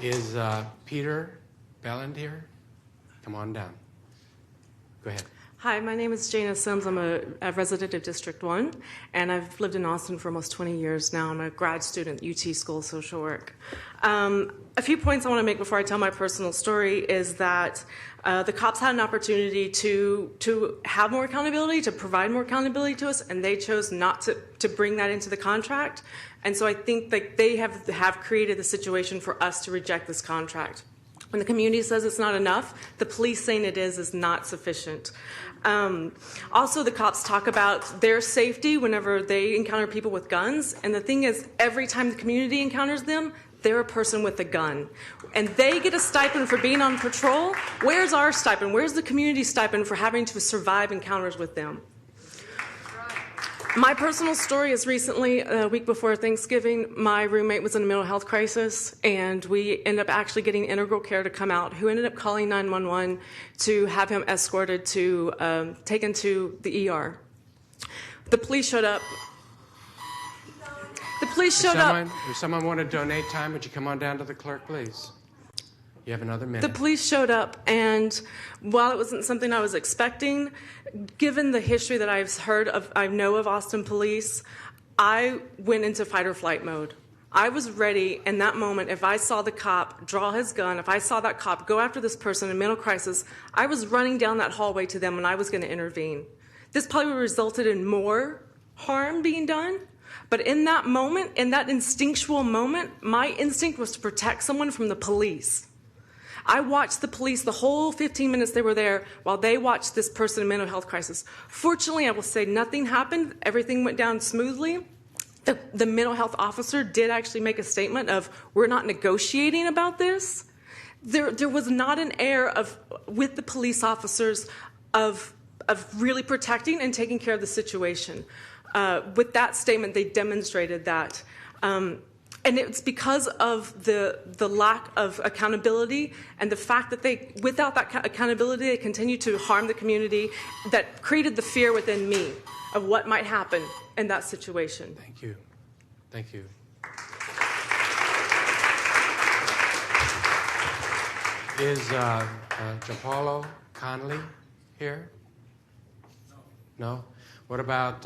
Is Peter Belland here? Come on down. Go ahead. Hi, my name is Jana Sims. I'm a resident of District 1, and I've lived in Austin for almost 20 years now. I'm a grad student at UT School of Social Work. A few points I want to make before I tell my personal story is that the cops had an opportunity to have more accountability, to provide more accountability to us, and they chose not to bring that into the contract. And so I think that they have created the situation for us to reject this contract. When the community says it's not enough, the police saying it is not sufficient. Also, the cops talk about their safety whenever they encounter people with guns. And the thing is, every time the community encounters them, they're a person with a gun. And they get a stipend for being on patrol. Where's our stipend? Where's the community stipend for having to survive encounters with them? My personal story is recently, a week before Thanksgiving, my roommate was in a mental health crisis, and we ended up actually getting Integral Care to come out, who ended up calling 911 to have him escorted to, taken to the ER. The police showed up. If someone want to donate time, would you come on down to the clerk, please? You have another minute. The police showed up, and while it wasn't something I was expecting, given the history that I know of Austin police, I went into fight or flight mode. I was ready in that moment. If I saw the cop draw his gun, if I saw that cop go after this person in mental crisis, I was running down that hallway to them, and I was going to intervene. This probably would have resulted in more harm being done. But in that moment, in that instinctual moment, my instinct was to protect someone from the police. I watched the police the whole 15 minutes they were there while they watched this person in mental health crisis. Fortunately, I will say nothing happened. Everything went down smoothly. The mental health officer did actually make a statement of, we're not negotiating about this. There was not an air of, with the police officers, of really protecting and taking care of the situation. With that statement, they demonstrated that. And it's because of the lack of accountability and the fact that without that accountability, they continue to harm the community, that created the fear within me of what might happen in that situation. Thank you. Thank you. Is Gianpaolo Connolly here? No? What about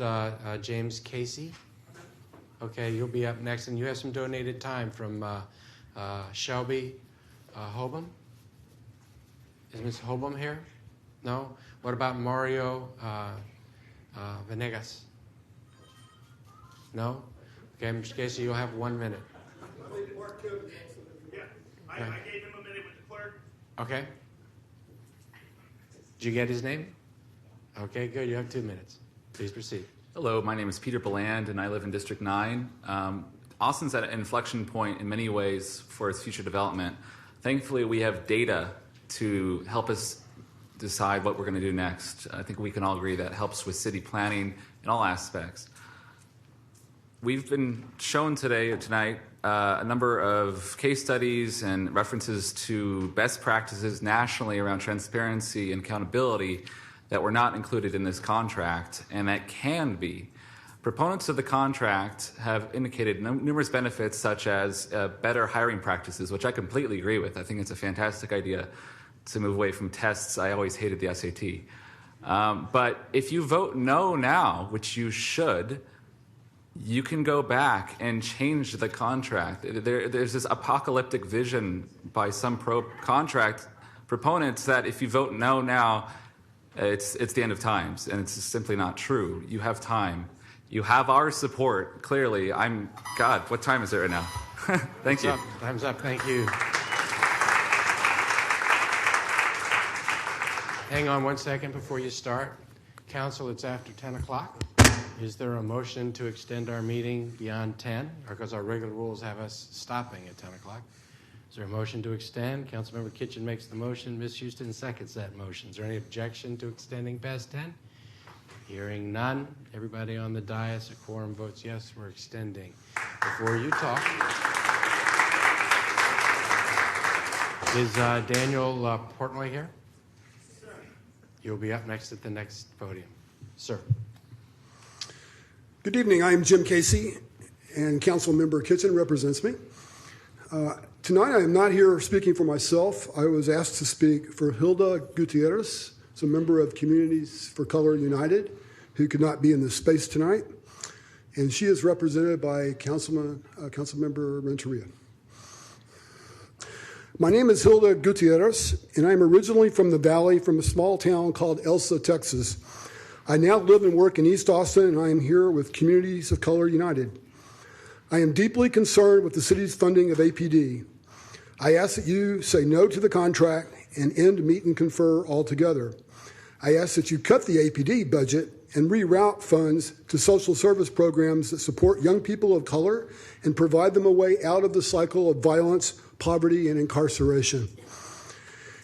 James Casey? Okay, you'll be up next, and you have some donated time from Shelby Hobum. Is Ms. Hobum here? No? What about Mario Venegas? No? Okay, Mr. Casey, you'll have 1 minute. Yeah, I gave him a minute with the clerk. Okay. Did you get his name? Okay, good. You have 2 minutes. Please proceed. Hello, my name is Peter Beland, and I live in District 9. Austin's at an inflection point in many ways for its future development. Thankfully, we have data to help us decide what we're going to do next. I think we can all agree that helps with city planning in all aspects. We've been shown tonight a number of case studies and references to best practices nationally around transparency and accountability that were not included in this contract, and that can be. Proponents of the contract have indicated numerous benefits, such as better hiring practices, which I completely agree with. I think it's a fantastic idea to move away from tests. I always hated the SAT. But if you vote no now, which you should, you can go back and change the contract. There's this apocalyptic vision by some contract proponents that if you vote no now, it's the end of times, and it's simply not true. You have time. You have our support, clearly. God, what time is it right now? Thank you. Time's up. Thank you. Hang on 1 second before you start. Council, it's after 10 o'clock. Is there a motion to extend our meeting beyond 10? Or because our regular rules have us stopping at 10 o'clock. Is there a motion to extend? Councilmember Kitchen makes the motion. Ms. Houston seconds that motion. Is there any objection to extending past 10? Hearing none. Everybody on the dais, a quorum votes yes, we're extending. Before you talk, is Daniel Portnoy here? Sir. You'll be up next at the next podium. Sir. Good evening. I am Jim Casey, and Council Member Kitchen represents me. Tonight, I am not here speaking for myself. I was asked to speak for Hilda Gutierrez, who's a member of Communities for Color United, who could not be in this space tonight, and she is represented by Councilmember Renteria. My name is Hilda Gutierrez, and I'm originally from the Valley, from a small town called Elsa, Texas. I now live and work in East Austin, and I am here with Communities of Color United. I am deeply concerned with the city's funding of APD. I ask that you say no to the contract and end meet and confer altogether. I ask that you cut the APD budget and reroute funds to social service programs that support young people of color and provide them a way out of the cycle of violence, poverty, and incarceration.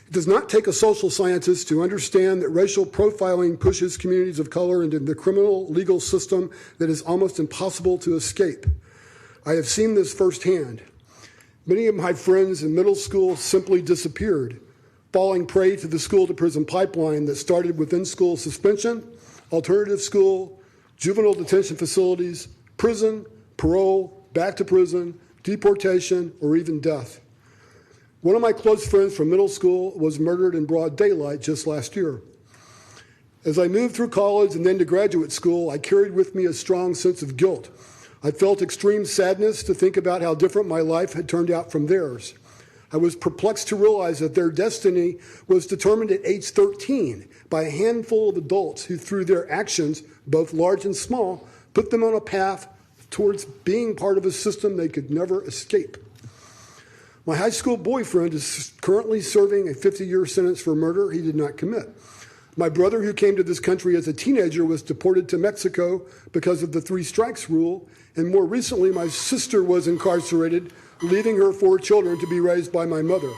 It does not take a social scientist to understand that racial profiling pushes communities of color into the criminal legal system that is almost impossible to escape. I have seen this firsthand. Many of my friends in middle school simply disappeared, falling prey to the school-to-prison pipeline that started with in-school suspension, alternative school, juvenile detention facilities, prison, parole, back to prison, deportation, or even death. One of my close friends from middle school was murdered in broad daylight just last year. As I moved through college and then to graduate school, I carried with me a strong sense of guilt. I felt extreme sadness to think about how different my life had turned out from theirs. I was perplexed to realize that their destiny was determined at age 13 by a handful of adults who, through their actions, both large and small, put them on a path towards being part of a system they could never escape. My high school boyfriend is currently serving a 50-year sentence for murder he did not commit. My brother, who came to this country as a teenager, was deported to Mexico because of the 3 strikes rule, and more recently, my sister was incarcerated, leaving her 4 children to be raised by my mother.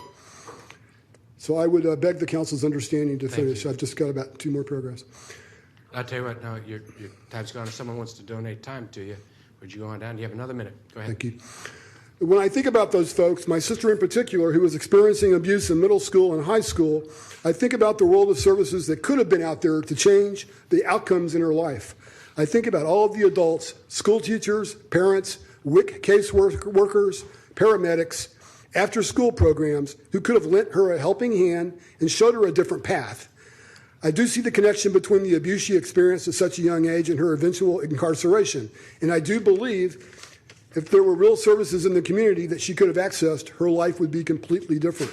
So I would beg the council's understanding to finish. I've just got about 2 more paragraphs. I'll tell you what, no, your time's gone. If someone wants to donate time to you, would you go on down? You have another minute. Go ahead. Thank you. When I think about those folks, my sister in particular, who was experiencing abuse in middle school and high school, I think about the world of services that could have been out there to change the outcomes in her life. I think about all of the adults, school teachers, parents, WIC case workers, paramedics, after-school programs who could have lent her a helping hand and showed her a different path. I do see the connection between the abuse she experienced at such a young age and her eventual incarceration, and I do believe if there were real services in the community that she could have accessed, her life would be completely different.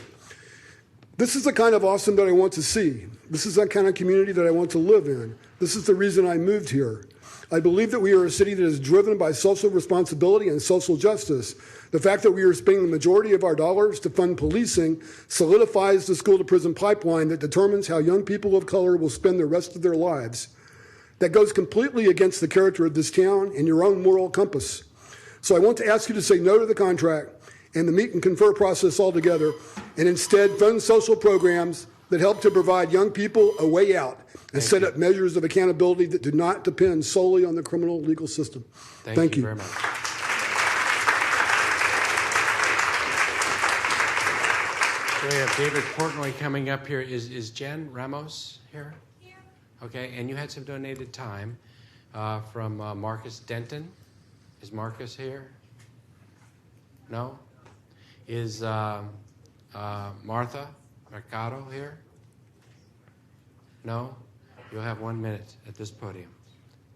This is the kind of Austin that I want to see. This is the kind of community that I want to live in. This is the reason I moved here. I believe that we are a city that is driven by social responsibility and social justice. The fact that we are spending the majority of our dollars to fund policing solidifies the school-to-prison pipeline that determines how young people of color will spend the rest of their lives. That goes completely against the character of this town and your own moral compass. So I want to ask you to say no to the contract and the meet and confer process altogether, and instead fund social programs that help to provide young people a way out and set up measures of accountability that do not depend solely on the criminal legal system. Thank you very much. So we have David Portnoy coming up here. Is Jen Ramos here? Here. Okay, and you had some donated time from Marcus Denton. Is Marcus here? No? Is Martha Mercado here? No? You'll have 1 minute at this podium.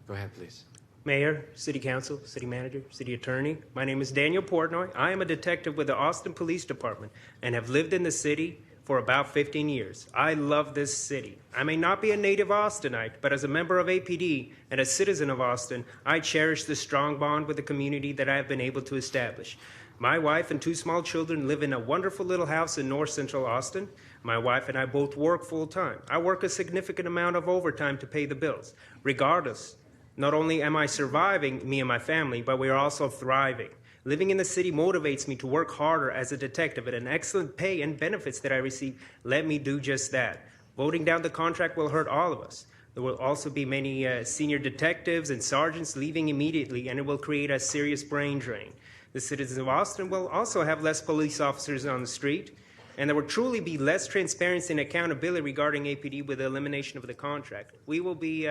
Go ahead, please. Mayor, City Council, City Manager, City Attorney, my name is Daniel Portnoy. I am a detective with the Austin Police Department and have lived in the city for about 15 years. I love this city. I may not be a native Austinite, but as a member of APD and a citizen of Austin, I cherish the strong bond with the community that I have been able to establish. My wife and 2 small children live in a wonderful little house in north central Austin. My wife and I both work full-time. I work a significant amount of overtime to pay the bills. Regardless, not only am I surviving, me and my family, but we are also thriving. Living in the city motivates me to work harder as a detective, and an excellent pay and benefits that I receive let me do just that. Voting down the contract will hurt all of us. There will also be many senior detectives and sergeants leaving immediately, and it will create a serious brain drain. The citizens of Austin will also have less police officers on the street, and there will truly be less transparency and accountability regarding APD with the elimination of the contract. We will be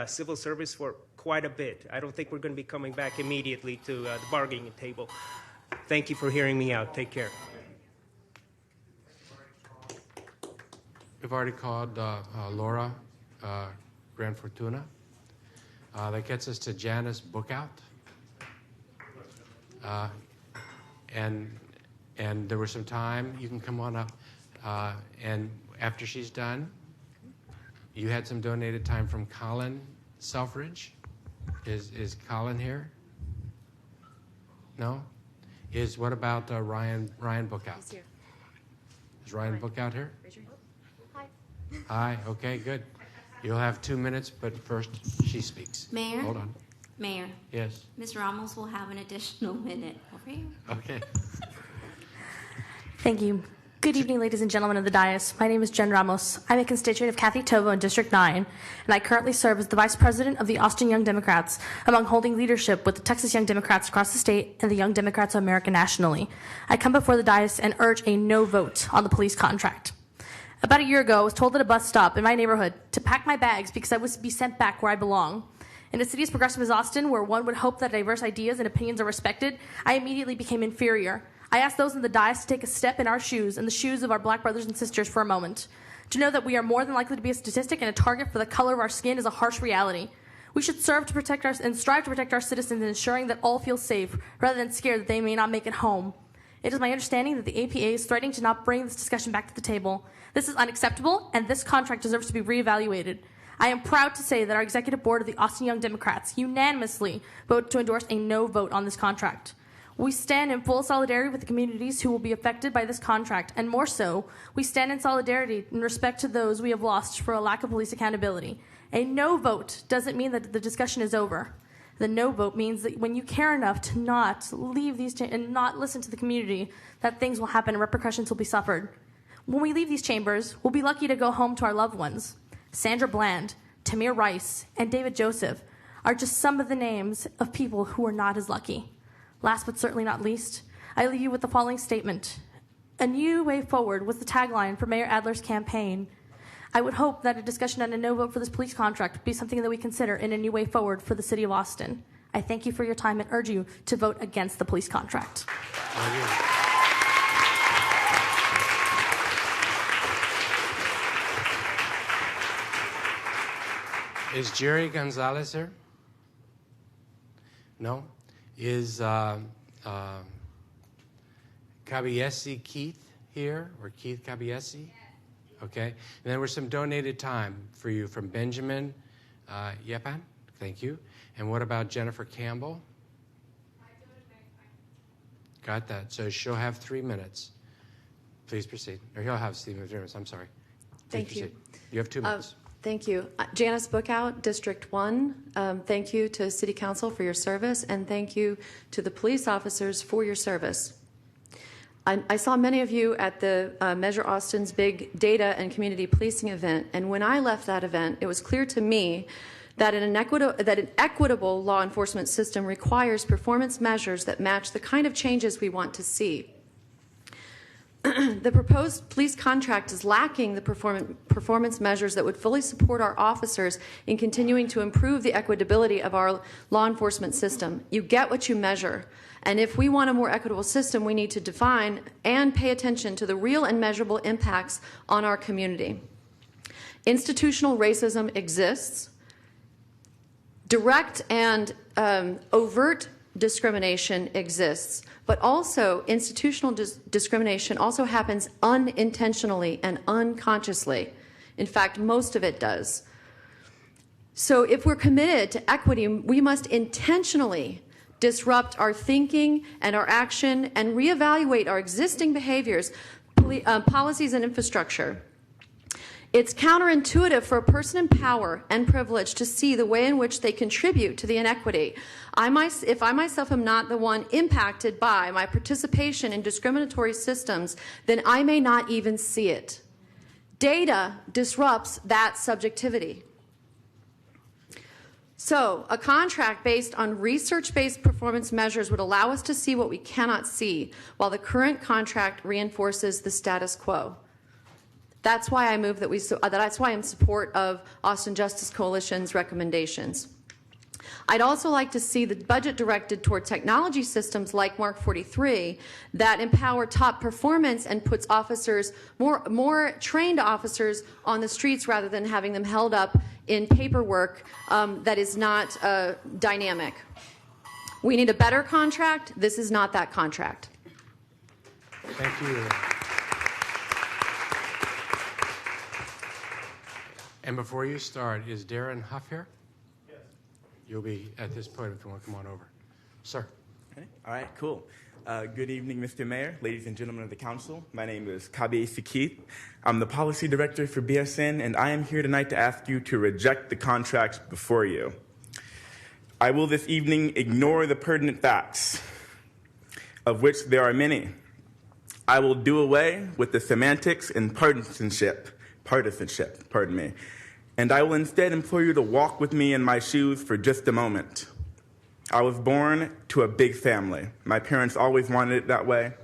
civil service for quite a bit. I don't think we're going to be coming back immediately to the bargaining table. Thank you for hearing me out. Take care. We've already called Laura Gran Fortuna. That gets us to Janice Bookout. And there was some time. You can come on up. And after she's done, you had some donated time from Colin Selfridge. Is Colin here? No? What about Ryan Bookout? He's here. Is Ryan Bookout here? Raise your hand. Hi. Hi, okay, good. You'll have 2 minutes, but first she speaks. Mayor? Hold on. Mayor, Yes, Ms. Ramos will have an additional minute. Over here. okay. Thank you. Good evening, ladies and gentlemen of the dais. My name is Jen Ramos. I'm a constituent of Kathy Tovo in District 9, and I currently serve as the Vice President of the Austin Young Democrats, among holding leadership with the Texas Young Democrats across the state and the Young Democrats of America nationally. I come before the dais and urge a no vote on the police contract. About a year ago, I was told at a bus stop in my neighborhood to pack my bags because I was to be sent back where I belong. In a city as progressive as Austin, where one would hope that diverse ideas and opinions are respected, I immediately became inferior. I asked those in the dais to take a step in our shoes and the shoes of our black brothers and sisters for a moment. To know that we are more than likely to be a statistic and a target for the color of our skin is a harsh reality. We should serve to protect and strive to protect our citizens, ensuring that all feel safe, rather than scared that they may not make it home. It is my understanding that the APA is threatening to not bring this discussion back to the table. This is unacceptable, and this contract deserves to be reevaluated. I am proud to say that our executive board of the Austin Young Democrats unanimously voted to endorse a no vote on this contract. We stand in full solidarity with the communities who will be affected by this contract, and more so, we stand in solidarity in respect to those we have lost for a lack of police accountability. A no vote doesn't mean that the discussion is over. The no vote means that when you care enough to not leave these and not listen to the community, that things will happen and repercussions will be suffered. When we leave these chambers, we'll be lucky to go home to our loved ones. Sandra Bland, Tamir Rice, and David Joseph are just some of the names of people who are not as lucky. Last but certainly not least, I leave you with the following statement. A new way forward was the tagline for Mayor Adler's campaign. I would hope that a discussion on a no vote for this police contract would be something that we consider in a new way forward for the city of Austin. I thank you for your time and urge you to vote against the police contract. Thank you. Is Jerry Gonzalez here? No? Is Kabiesi Keith here, or Keith Kabiesi? Okay. And there was some donated time for you from Benjamin Yepan. Thank you. And what about Jennifer Campbell? Got that. So she'll have 3 minutes. Please proceed. Or he'll have 3 minutes. I'm sorry. Please Thank you. proceed. You have 2 minutes. Thank you. Janice Bookout, District 1. Thank you to City Council for your service, and thank you to the police officers for your service. I saw many of you at the Measure Austin's big data and community policing event, and when I left that event, it was clear to me that an equitable law enforcement system requires performance measures that match the kind of changes we want to see. The proposed police contract is lacking the performance measures that would fully support our officers in continuing to improve the equitability of our law enforcement system. You get what you measure. And if we want a more equitable system, we need to define and pay attention to the real and measurable impacts on our community. Institutional racism exists. Direct and overt discrimination exists, but also institutional discrimination also happens unintentionally and unconsciously. In fact, most of it does. So if we're committed to equity, we must intentionally disrupt our thinking and our action and reevaluate our existing behaviors, policies, and infrastructure. It's counterintuitive for a person in power and privilege to see the way in which they contribute to the inequity. If I myself am not the one impacted by my participation in discriminatory systems, then I may not even see it. Data disrupts that subjectivity. So, a contract based on research-based performance measures would allow us to see what we cannot see, while the current contract reinforces the status quo. That's why I move that's why I'm in support of Austin Justice Coalition's recommendations. I'd also like to see the budget directed toward technology systems like Mark 43 that empower top performance and puts officers, more trained officers on the streets rather than having them held up in paperwork that is not dynamic. We need a better contract. This is not that contract. Thank you. And before you start, is Darren Huff here? Yes. You'll be at this podium if you want to come on over. Sir. Okay. All right, cool. Good evening, Mr. Mayor, ladies and gentlemen of the council. My name is Kabe Keith. I'm the policy director for BSN, and I am here tonight to ask you to reject the contract before you. I will this evening ignore the pertinent facts, of which there are many. I will do away with the semantics and partisanship, and I will instead implore you to walk with me in my shoes for just a moment. I was born to a big family. My parents always wanted it that way.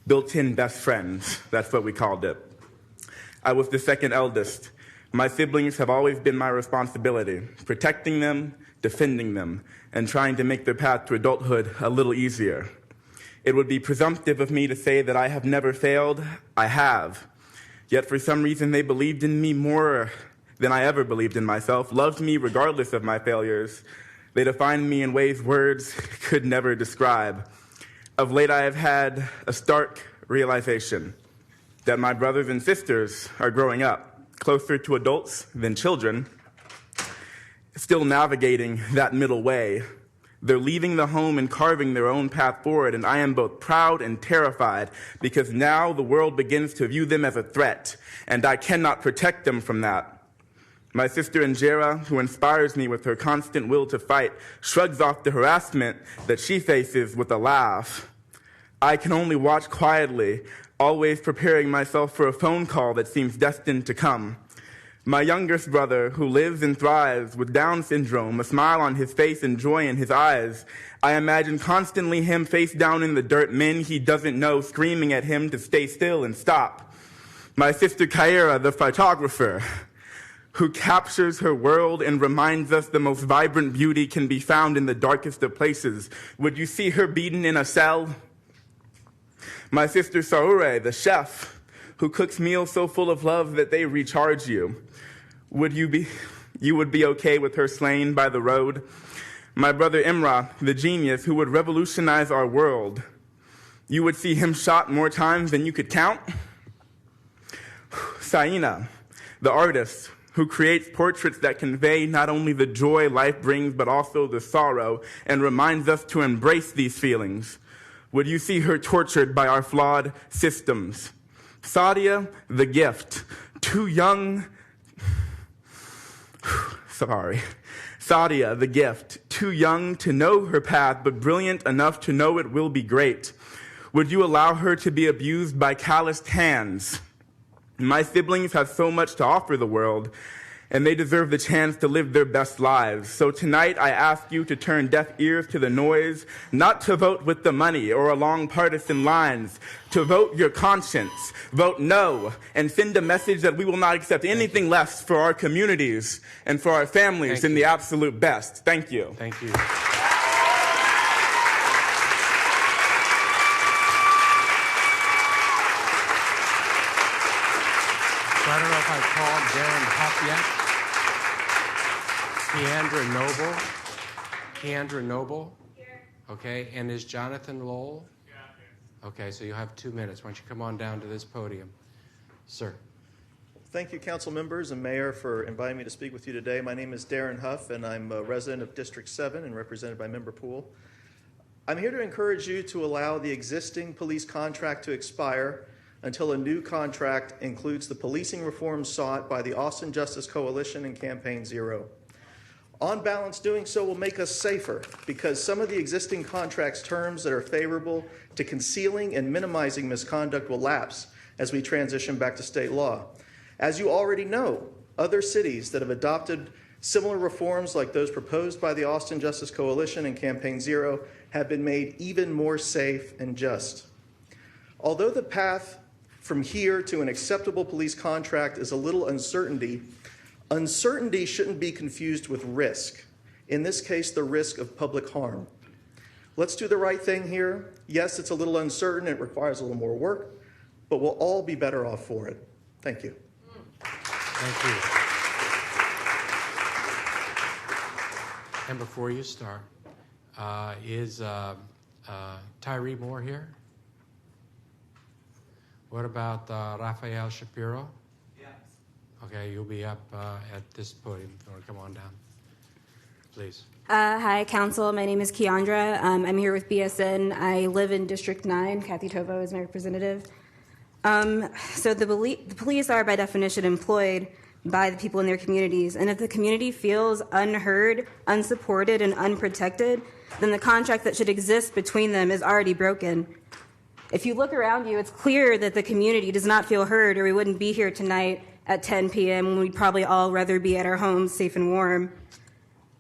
Built-in best friends, that's what we called it. I was the second eldest. My siblings have always been my responsibility, protecting them, defending them, and trying to make their path to adulthood a little easier. It would be presumptive of me to say that I have never failed. I have. Yet for some reason they believed in me more than I ever believed in myself, loved me regardless of my failures. They defined me in ways words could never describe. Of late I have had a stark realization that my brothers and sisters are growing up, closer to adults than children, still navigating that middle way. They're leaving the home and carving their own path forward, and I am both proud and terrified because now the world begins to view them as a threat, and I cannot protect them from that. My sister Injera, who inspires me with her constant will to fight, shrugs off the harassment that she faces with a laugh. I can only watch quietly, always preparing myself for a phone call that seems destined to come. My youngest brother, who lives and thrives with Down syndrome, a smile on his face and joy in his eyes, I imagine constantly him face down in the dirt, men he doesn't know screaming at him to stay still and stop. My sister Kaira, the photographer, who captures her world and reminds us the most vibrant beauty can be found in the darkest of places. Would you see her beaten in a cell? My sister Saure, the chef, who cooks meals so full of love that they recharge you. You would be okay with her slain by the road? My brother Imra, the genius who would revolutionize our world. You would see him shot more times than you could count? Saina, the artist who creates portraits that convey not only the joy life brings, but also the sorrow, and reminds us to embrace these feelings. Would you see her tortured by our flawed systems? Sadia, the gift, too young... Sadia, the gift, too young to know her path, but brilliant enough to know it will be great. Would you allow her to be abused by calloused hands? My siblings have so much to offer the world, and they deserve the chance to live their best lives. So tonight I ask you to turn deaf ears to the noise, not to vote with the money or along partisan lines, to vote your conscience, vote no, and send a message that we will not accept anything less for our communities and for our families in the absolute best. Thank you. Thank you. So I don't know if I've called Darren Huff yet. Keandra Noble. Okay, and is Jonathan Lowell? Okay, so you have 2 minutes. Why don't you come on down to this podium? Sir. Thank you, council members and mayor, for inviting me to speak with you today. My name is Darren Huff, and I'm a resident of District 7 and represented by Member Poole. I'm here to encourage you to allow the existing police contract to expire until a new contract includes the policing reforms sought by the Austin Justice Coalition and Campaign Zero. On balance, doing so will make us safer because some of the existing contract's terms that are favorable to concealing and minimizing misconduct will lapse as we transition back to state law. As you already know, other cities that have adopted similar reforms like those proposed by the Austin Justice Coalition and Campaign Zero have been made even more safe and just. Although the path from here to an acceptable police contract is a little uncertainty shouldn't be confused with risk. in this case, the risk of public harm. Let's do the right thing here. Yes, it's a little uncertain, it requires a little more work, but we'll all be better off for it. Thank you. Thank you. And before you start, is Tyree Moore here? What about Rafael Shapiro? Yes. Okay, you'll be up at this podium if you want to come on down. Please. Hi, Council. My name is Keandra. I'm here with BSN. I live in District 9. Kathy Tovo is my representative. So the police are, by definition, employed by the people in their communities. And if the community feels unheard, unsupported, and unprotected, then the contract that should exist between them is already broken. If you look around you, it's clear that the community does not feel heard, or we wouldn't be here tonight at 10 p.m. when we'd probably all rather be at our homes safe and warm.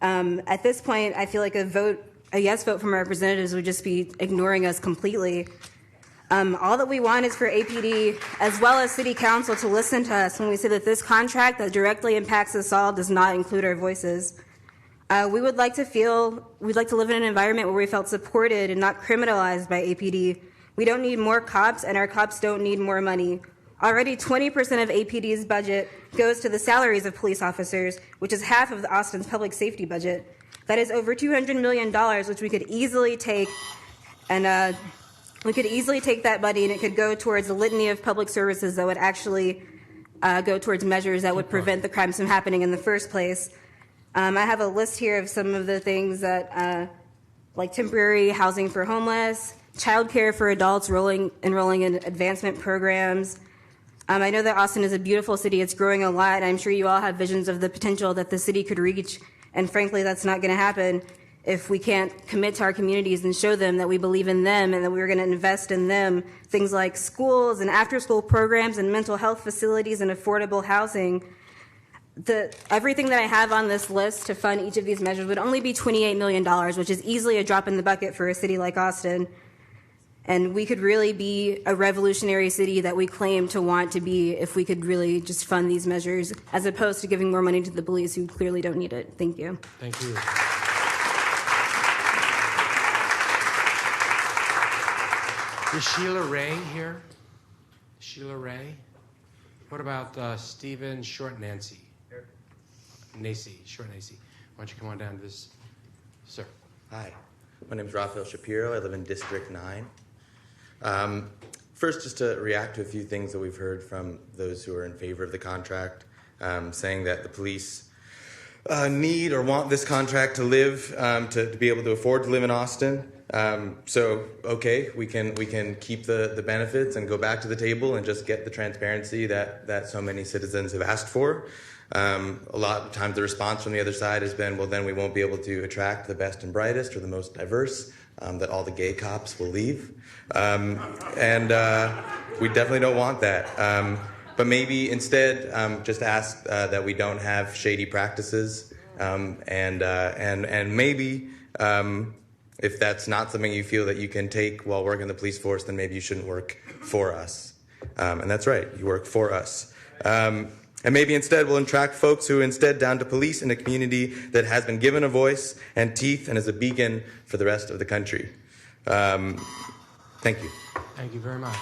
At this point, I feel like a yes vote from our representatives would just be ignoring us completely. All that we want is for APD, as well as City Council, to listen to us when we say that this contract that directly impacts us all does not include our voices. We'd like to live in an environment where we felt supported and not criminalized by APD. We don't need more cops, and our cops don't need more money. Already 20% of APD's budget goes to the salaries of police officers, which is half of Austin's public safety budget. That is over $200 million, which we could easily take, and we could easily take that money and it could go towards a litany of public services that would actually go towards measures that would prevent the crimes from happening in the first place. I have a list here of some of the things that, like temporary housing for homeless, childcare for adults, enrolling in advancement programs. I know that Austin is a beautiful city. It's growing a lot. I'm sure you all have visions of the potential that the city could reach. And frankly, that's not going to happen if we can't commit to our communities and show them that we believe in them and that we're going to invest in them. Things like schools and after-school programs and mental health facilities and affordable housing. Everything that I have on this list to fund each of these measures would only be $28 million, which is easily a drop in the bucket for a city like Austin. And we could really be a revolutionary city that we claim to want to be if we could really just fund these measures, as opposed to giving more money to the police who clearly don't need it. Thank you. Thank you. Is Sheila Ray here? Sheila Ray? What about Stephen Short-Nancy? Short-Nancy. Why don't you come on down to this, sir? Hi, my name is Rafael Shapiro. I live in District 9. First, just to react to a few things that we've heard from those who are in favor of the contract, saying that the police need or want this contract to live, to be able to afford to live in Austin. So, okay, we can keep the benefits and go back to the table and just get the transparency that so many citizens have asked for. A lot of times the response from the other side has been, well, then we won't be able to attract the best and brightest or the most diverse, that all the gay cops will leave. And we definitely don't want that. But maybe instead just ask that we don't have shady practices. And maybe if that's not something you feel that you can take while working in the police force, then maybe you shouldn't work for us. And that's right, you work for us. And maybe instead we'll attract folks who are instead down to police in a community that has been given a voice and teeth and is a beacon for the rest of the country. Thank you. Thank you very much.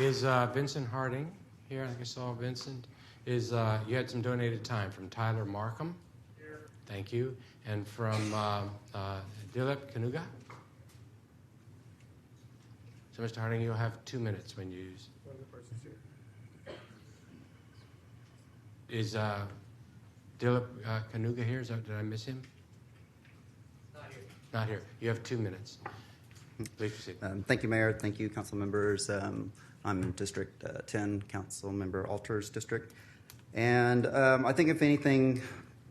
Is Vincent Harding here? I think I saw Vincent. You had some donated time from Tyler Markham. Here. Thank you. And from Dilip Kanuga. So, Mr. Harding, you'll have 2 minutes when you use. One of the persons here. Is Dilip Kanuga here? Did I miss him? Not here. Not here. You have 2 minutes. Please proceed. Thank you, Mayor. Thank you, council members. I'm in District 10, Council Member Alter's district. And I think, if anything,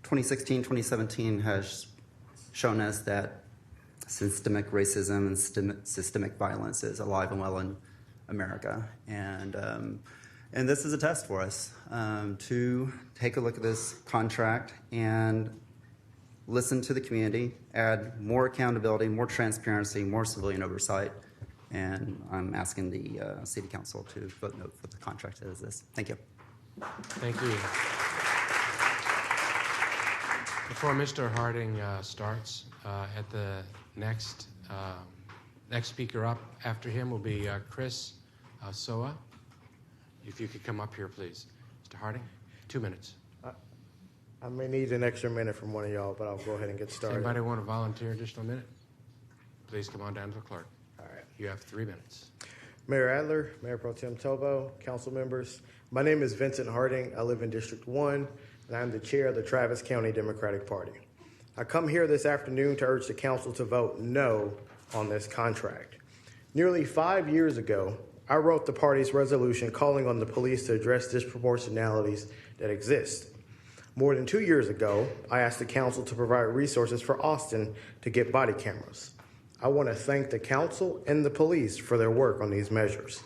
2016, 2017 has shown us that systemic racism and systemic violence is alive and well in America. And this is a test for us to take a look at this contract and listen to the community, add more accountability, more transparency, more civilian oversight. And I'm asking the City Council to vote no for the contract as this. Thank you. Thank you. Before Mr. Harding starts, at the next speaker up after him will be Chris Soa. If you could come up here, please. Mr. Harding, 2 minutes. I may need an extra minute from one of y'all, but I'll go ahead and get Does started. anybody want to volunteer an additional minute? Please come on down to the clerk. All right. You have 3 minutes. Mayor Adler, Mayor Pro Tem Tobo, council members. My name is Vincent Harding. I live in District 1, and I'm the chair of the Travis County Democratic Party. I come here this afternoon to urge the council to vote no on this contract. Nearly 5 years ago, I wrote the party's resolution calling on the police to address disproportionalities that exist. More than 2 years ago, I asked the council to provide resources for Austin to get body cameras. I want to thank the council and the police for their work on these measures.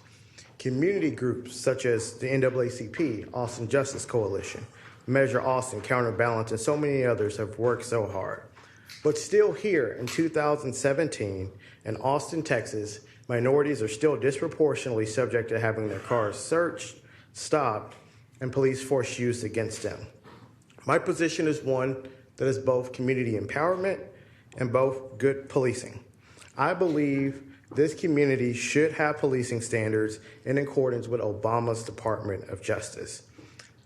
Community groups such as the NAACP, Austin Justice Coalition, Measure Austin, Counterbalance, and so many others have worked so hard. But still here in 2017, in Austin, Texas, minorities are still disproportionately subject to having their cars searched, stopped, and police force used against them. My position is one that is both community empowerment and both good policing. I believe this community should have policing standards in accordance with Obama's Department of Justice.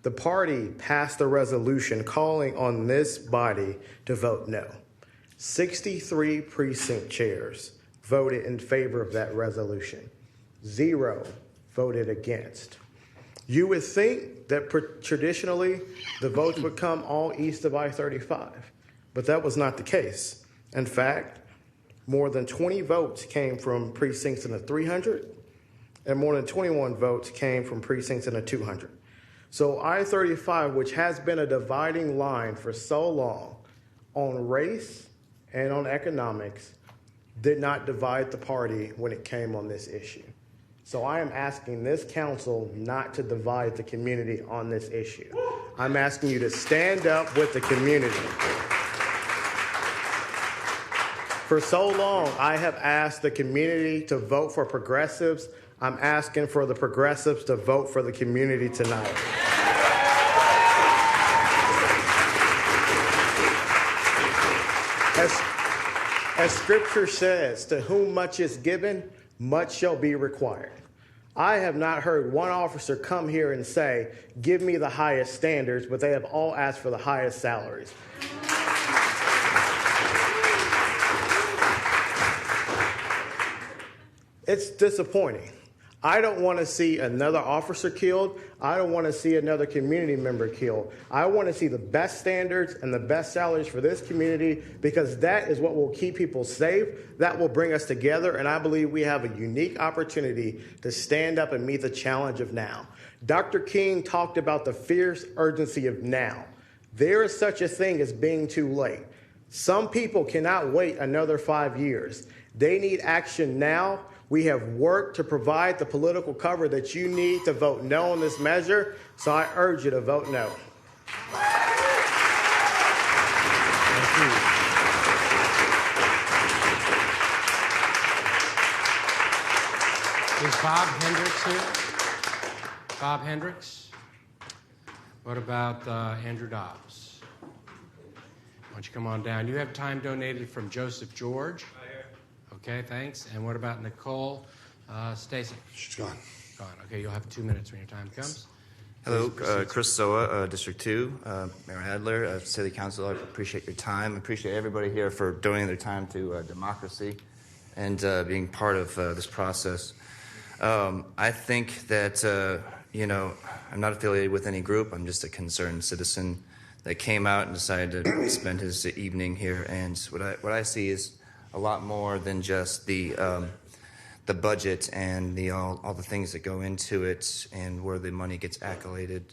The party passed a resolution calling on this body to vote no. 63 precinct chairs voted in favor of that resolution. 0 voted against. You would think that traditionally the votes would come all east of I-35, but that was not the case. In fact, more than 20 votes came from precincts in the 300, and more than 21 votes came from precincts in the 200. So I-35, which has been a dividing line for so long on race and on economics, did not divide the party when it came on this issue. So I am asking this council not to divide the community on this issue. I'm asking you to stand up with the community. For so long, I have asked the community to vote for progressives. I'm asking for the progressives to vote for the community tonight. As scripture says, to whom much is given, much shall be required. I have not heard one officer come here and say, give me the highest standards, but they have all asked for the highest salaries. It's disappointing. I don't want to see another officer killed. I don't want to see another community member killed. I want to see the best standards and the best salaries for this community, because that is what will keep people safe. That will bring us together, and I believe we have a unique opportunity to stand up and meet the challenge of now. Dr. King talked about the fierce urgency of now. There is such a thing as being too late. Some people cannot wait another 5 years. They need action now. We have worked to provide the political cover that you need to vote no on this measure, so I urge you to vote no. Thank you. Is Bob Hendricks here? Bob Hendricks? What about Andrew Dobbs? Why don't you come on down? You have time donated from Joseph George. Okay, thanks. And what about Nicole Stacy? She's gone. Gone. Okay, you'll have 2 minutes when your time comes. Hello, Chris Soa, District 2, Mayor Adler, City Council. I appreciate your time. I appreciate everybody here for donating their time to democracy and being part of this process. I think that, I'm not affiliated with any group. I'm just a concerned citizen that came out and decided to spend his evening here. And what I see is a lot more than just the budget and all the things that go into it and where the money gets accoladed.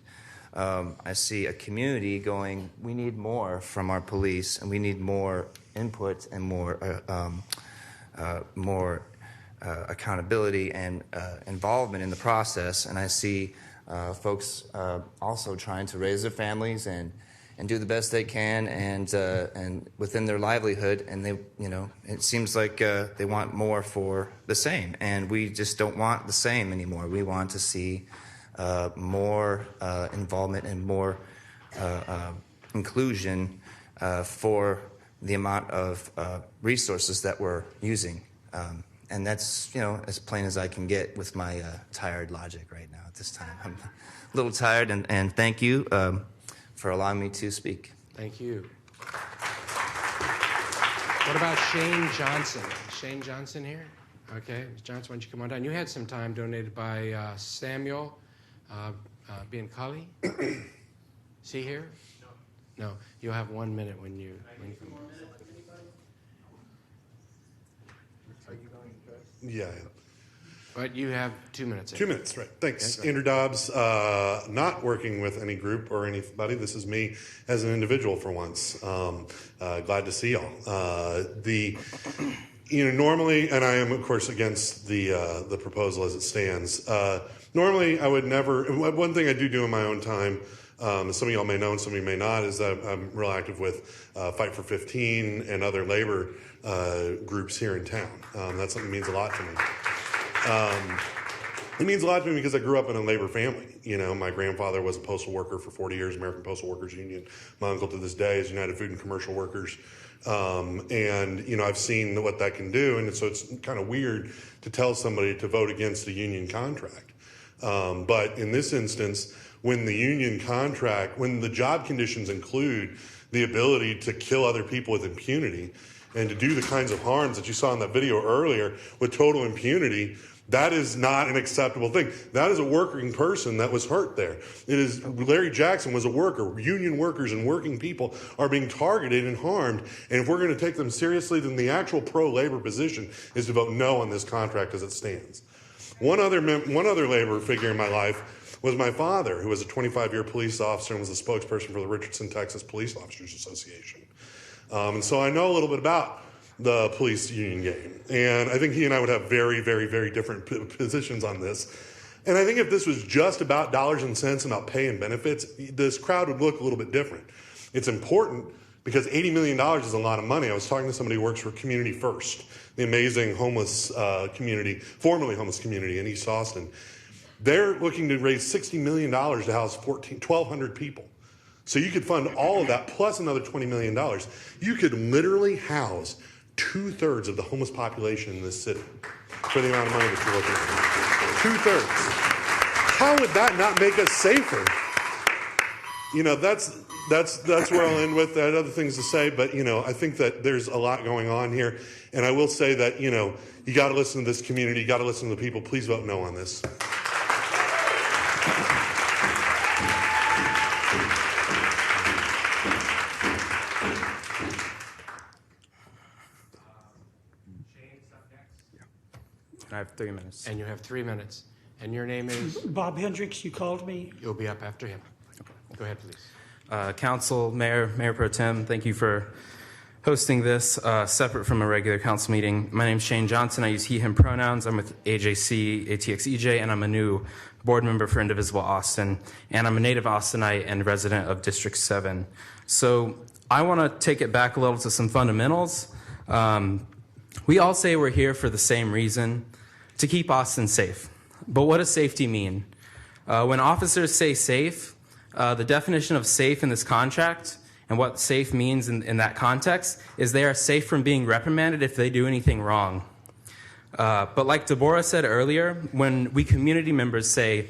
I see a community going, we need more from our police, and we need more input and more accountability and involvement in the process. And I see folks also trying to raise their families and do the best they can and within their livelihood, and they, it seems like they want more for the same, and we just don't want the same anymore. We want to see more involvement and more inclusion for the amount of resources that we're using. And that's, as plain as I can get with my tired logic right now at this time. I'm a little tired, and thank you for allowing me to speak. Thank you. What about Shane Johnson? Is Shane Johnson here? Okay, Ms. Johnson, why don't you come on down? You had some time donated by Samuel Biancali. Is he here? No. No. You'll have 1 minute when you come. Yeah. But you have 2 minutes. 2 minutes, right. Thanks. Okay, Andrew Dobbs, not working with any group or anybody. This is me as an individual for once. Glad to see y'all. Normally, and I am, of course, against the proposal as it stands. Normally, I would never, one thing I do in my own time, some of y'all may know and some of you may not, is that I'm real active with Fight for 15 and other labor groups here in town. That's something that means a lot to me. It means a lot to me because I grew up in a labor family. My grandfather was a postal worker for 40 years, American Postal Workers Union. My uncle to this day is United Food and Commercial Workers. And I've seen what that can do. And so it's kind of weird to tell somebody to vote against a union contract. But in this instance, when the job conditions include the ability to kill other people with impunity and to do the kinds of harms that you saw in that video earlier with total impunity, that is not an acceptable thing. That is a working person that was hurt there. Larry Jackson was a worker. Union workers and working people are being targeted and harmed. And if we're going to take them seriously, then the actual pro-labor position is to vote no on this contract as it stands. One other labor figure in my life was my father, who was a 25-year police officer and was a spokesperson for the Richardson, Texas Police Officers Association. And so I know a little bit about the police union game. And I think he and I would have very, very, very different positions on this. And I think if this was just about dollars and cents, about pay and benefits, this crowd would look a little bit different. It's important because $80 million is a lot of money. I was talking to somebody who works for Community First, the amazing homeless community, formerly homeless community in East Austin. They're looking to raise $60 million to house 1,200 people. So you could fund all of that plus another $20 million. You could literally house 2/3 of the homeless population in this city for the amount of money that you're looking at. 2/3. How would that not make us safer? That's where I'll end with. I had other things to say, but I think that there's a lot going on here. And I will say that you got to listen to this community, you got to listen to the people. Please vote no on this. I have 3 minutes. And you have 3 minutes. And your name is? Bob Hendricks, you called me. You'll be up after him. Okay. Go ahead, please. Council, Mayor Pro Tem, thank you for hosting this separate from a regular council meeting. My name is Shane Johnson. I use he, him pronouns. I'm with AJC, ATXEJ, and I'm a new board member for Indivisible Austin. And I'm a native Austinite and resident of District 7. So I want to take it back a little to some fundamentals. We all say we're here for the same reason, to keep Austin safe. But what does safety mean? When officers say safe, the definition of safe in this contract and what safe means in that context is they are safe from being reprimanded if they do anything wrong. But like Deborah said earlier, when we community members say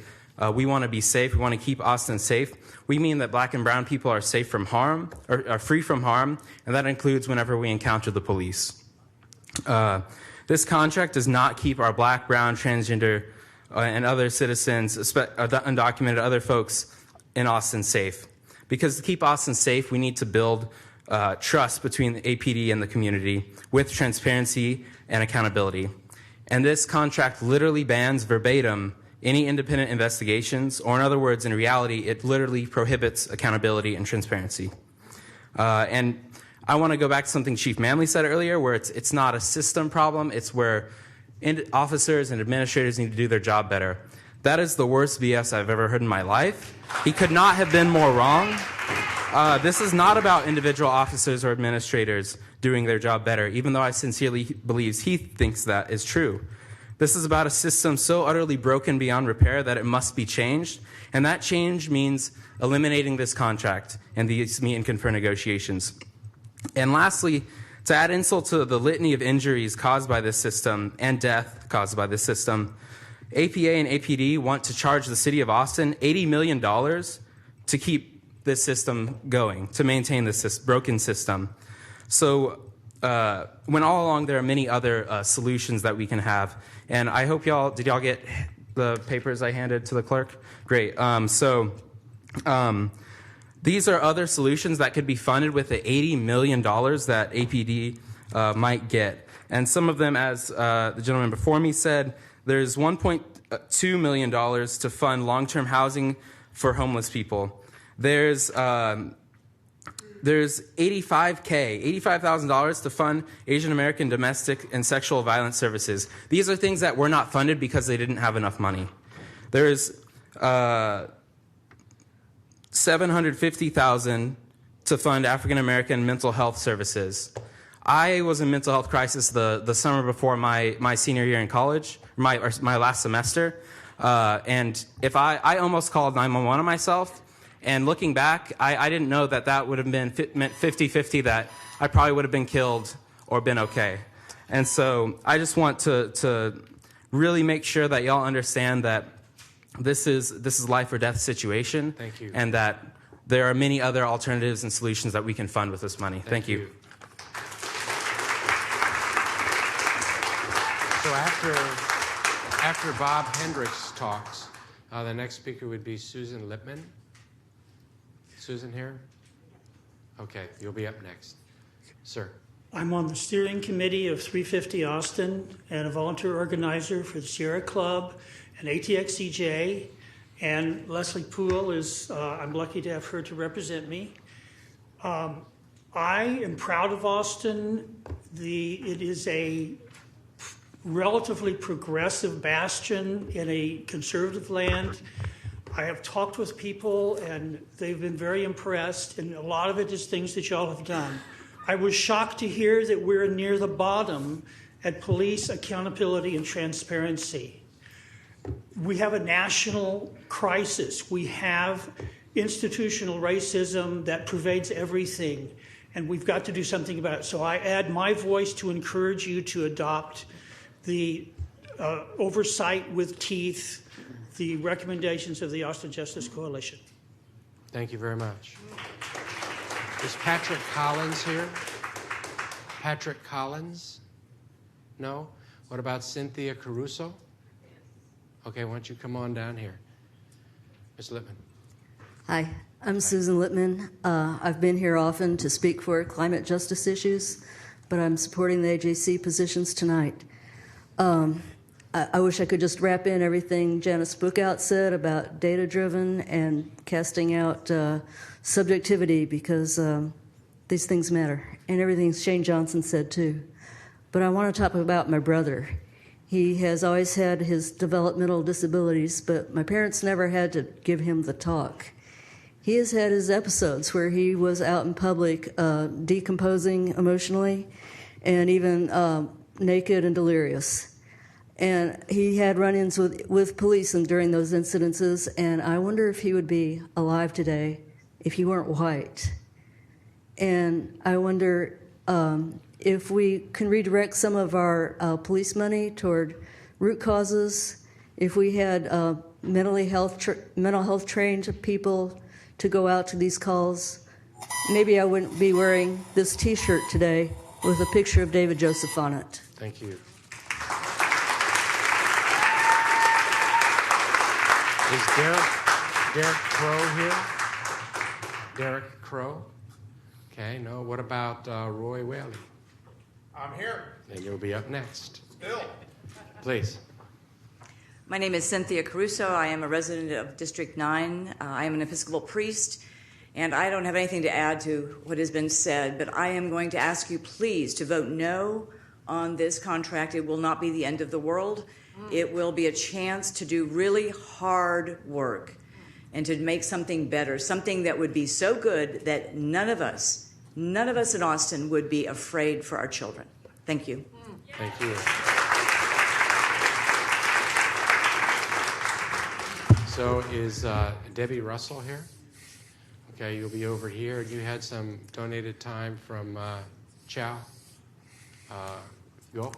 we want to be safe, we want to keep Austin safe, we mean that black and brown people are safe from harm, or are free from harm, and that includes whenever we encounter the police. This contract does not keep our black, brown, transgender, and other citizens, undocumented other folks in Austin safe. Because to keep Austin safe, we need to build trust between the APD and the community with transparency and accountability. And this contract literally bans verbatim any independent investigations, or in other words, in reality, it literally prohibits accountability and transparency. And I want to go back to something Chief Manley said earlier, where it's not a system problem, it's where officers and administrators need to do their job better. That is the worst BS I've ever heard in my life. He could not have been more wrong. This is not about individual officers or administrators doing their job better, even though I sincerely believe he thinks that is true. This is about a system so utterly broken beyond repair that it must be changed. And that change means eliminating this contract and these meet and confer negotiations. And lastly, to add insult to the litany of injuries caused by this system and death caused by this system, APA and APD want to charge the city of Austin $80 million to keep this system going, to maintain this broken system. So when all along there are many other solutions that we can have. And I hope did y'all get the papers I handed to the clerk? Great. These are other solutions that could be funded with the $80 million that APD might get. And some of them, as the gentleman before me said, there's $1.2 million to fund long-term housing for homeless people. There's $85,000 to fund Asian American domestic and sexual violence services. These are things that were not funded because they didn't have enough money. There's $750,000 to fund African American mental health services. I was in mental health crisis the summer before my senior year in college, my last semester, and if I almost called 911 on myself. And looking back, I didn't know that would have meant 50-50, that I probably would have been killed or been okay. And so I just want to really make sure that y'all understand that this is life or death situation. Thank you. And that there are many other alternatives and solutions that we can fund with this money. Thank you. So after Bob Hendricks talks, the next speaker would be Susan Lippman. Susan here? Okay, you'll be up next. Sir. I'm on the steering committee of 350 Austin and a volunteer organizer for the Sierra Club and ATXEJ. And Leslie Poole is, I'm lucky to have her to represent me. I am proud of Austin. It is a relatively progressive bastion in a conservative land. I have talked with people, and they've been very impressed, and a lot of it is things that y'all have done. I was shocked to hear that we're near the bottom at police accountability and transparency. We have a national crisis. We have institutional racism that pervades everything, and we've got to do something about it. So I add my voice to encourage you to adopt the oversight with teeth, the recommendations of the Austin Justice Coalition. Thank you very much. Is Patrick Collins here? Patrick Collins? No? What about Cynthia Caruso? Okay, why don't you come on down here? Ms. Lippman. Hi, I'm Susan Lippman. I've been here often to speak for climate justice issues, but I'm supporting the AJC positions tonight. I wish I could just wrap in everything Janice Bookout said about data-driven and casting out subjectivity, because these things matter, and everything Shane Johnson said too. But I want to talk about my brother. He has always had his developmental disabilities, but my parents never had to give him the talk. He has had his episodes where he was out in public decomposing emotionally and even naked and delirious. And he had run-ins with police during those incidences, and I wonder if he would be alive today if he weren't white. And I wonder if we can redirect some of our police money toward root causes, if we had mental health trained people to go out to these calls, maybe I wouldn't be wearing this T-shirt today with a picture of David Joseph on it. Thank you. Is Derek Crow here? Derek Crow? Okay, no. What about Roy Whaley? I'm here. Then you'll be up next. Still. Please. My name is Cynthia Caruso. I am a resident of District 9. I am an Episcopal priest, and I don't have anything to add to what has been said, but I am going to ask you please to vote no on this contract. It will not be the end of the world. It will be a chance to do really hard work and to make something better, something that would be so good that none of us in Austin would be afraid for our children. Thank you. Thank you. So is Debbie Russell here? Okay, you'll be over here. You had some donated time from Chow. Go.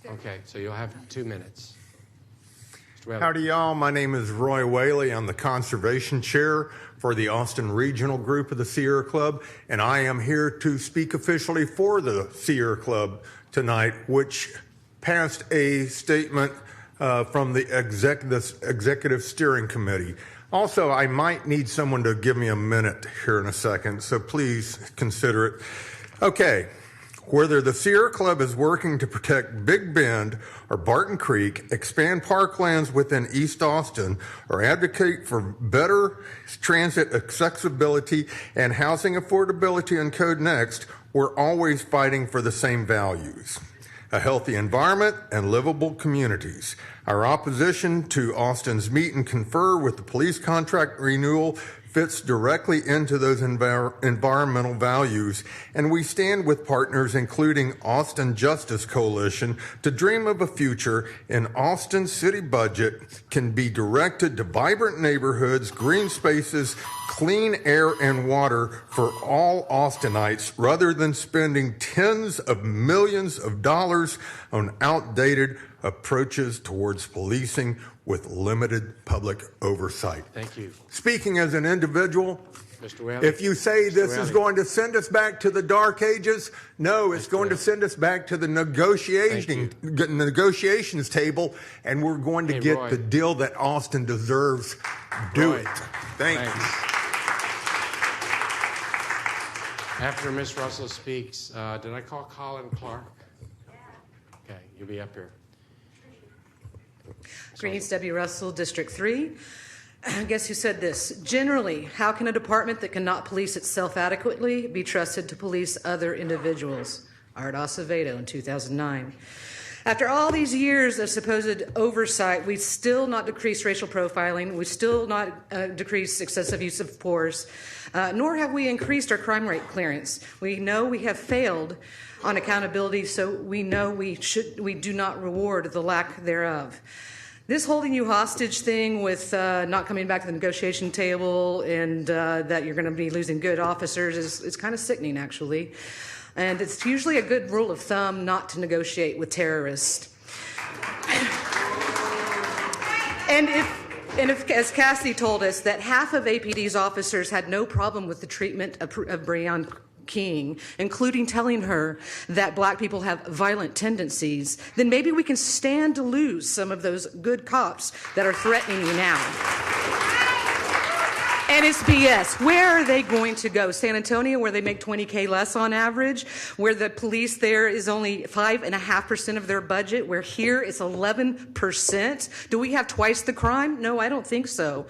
Okay, so you'll have 2 minutes. Mr. Whaley. Howdy, y'all. My name is Roy Whaley. I'm the Conservation Chair for the Austin Regional Group of the Sierra Club, and I am here to speak officially for the Sierra Club tonight, which passed a statement from the Executive Steering Committee. Also, I might need someone to give me a minute here in a second, so please consider it. Okay. Whether the Sierra Club is working to protect Big Bend or Barton Creek, expand parklands within East Austin, or advocate for better transit accessibility and housing affordability in Code Next, we're always fighting for the same values: a healthy environment and livable communities. Our opposition to Austin's meet and confer with the police contract renewal fits directly into those environmental values, and we stand with partners including Austin Justice Coalition to dream of a future in Austin's city budget can be directed to vibrant neighborhoods, green spaces, clean air and water for all Austinites, rather than spending tens of millions of dollars on outdated approaches towards policing with limited public oversight. Thank you. Speaking as an individual, Mr. Whaley. if you say this is Whaley. going to send us back to the dark ages, no, it's going to send us back to the negotiations table, and we're going to get Roy. the deal that Austin deserves. Do Roy. it. Thank you. After Ms. Russell speaks, did I call Colin Clark? Okay, you'll be up here. Greetings, Debbie Russell, District 3. Guess who said this? Generally, how can a department that cannot police itself adequately be trusted to police other individuals? Art Acevedo in 2009. After all these years of supposed oversight, we still not decreased racial profiling, we still not decreased excessive use of force, nor have we increased our crime rate clearance. We know we have failed on accountability, so we know we do not reward the lack thereof. This holding you hostage thing with not coming back to the negotiation table and that you're going to be losing good officers is kind of sickening, actually. And it's usually a good rule of thumb not to negotiate with terrorists. And if, as Cassidy told us, that half of APD's officers had no problem with the treatment of Breon King, including telling her that black people have violent tendencies, then maybe we can stand to lose some of those good cops that are threatening you now. And it's BS. Where are they going to go? San Antonio, where they make $20K less on average, where the police there is only 5.5% of their budget, where here it's 11%. Do we have twice the crime? No, I don't think so.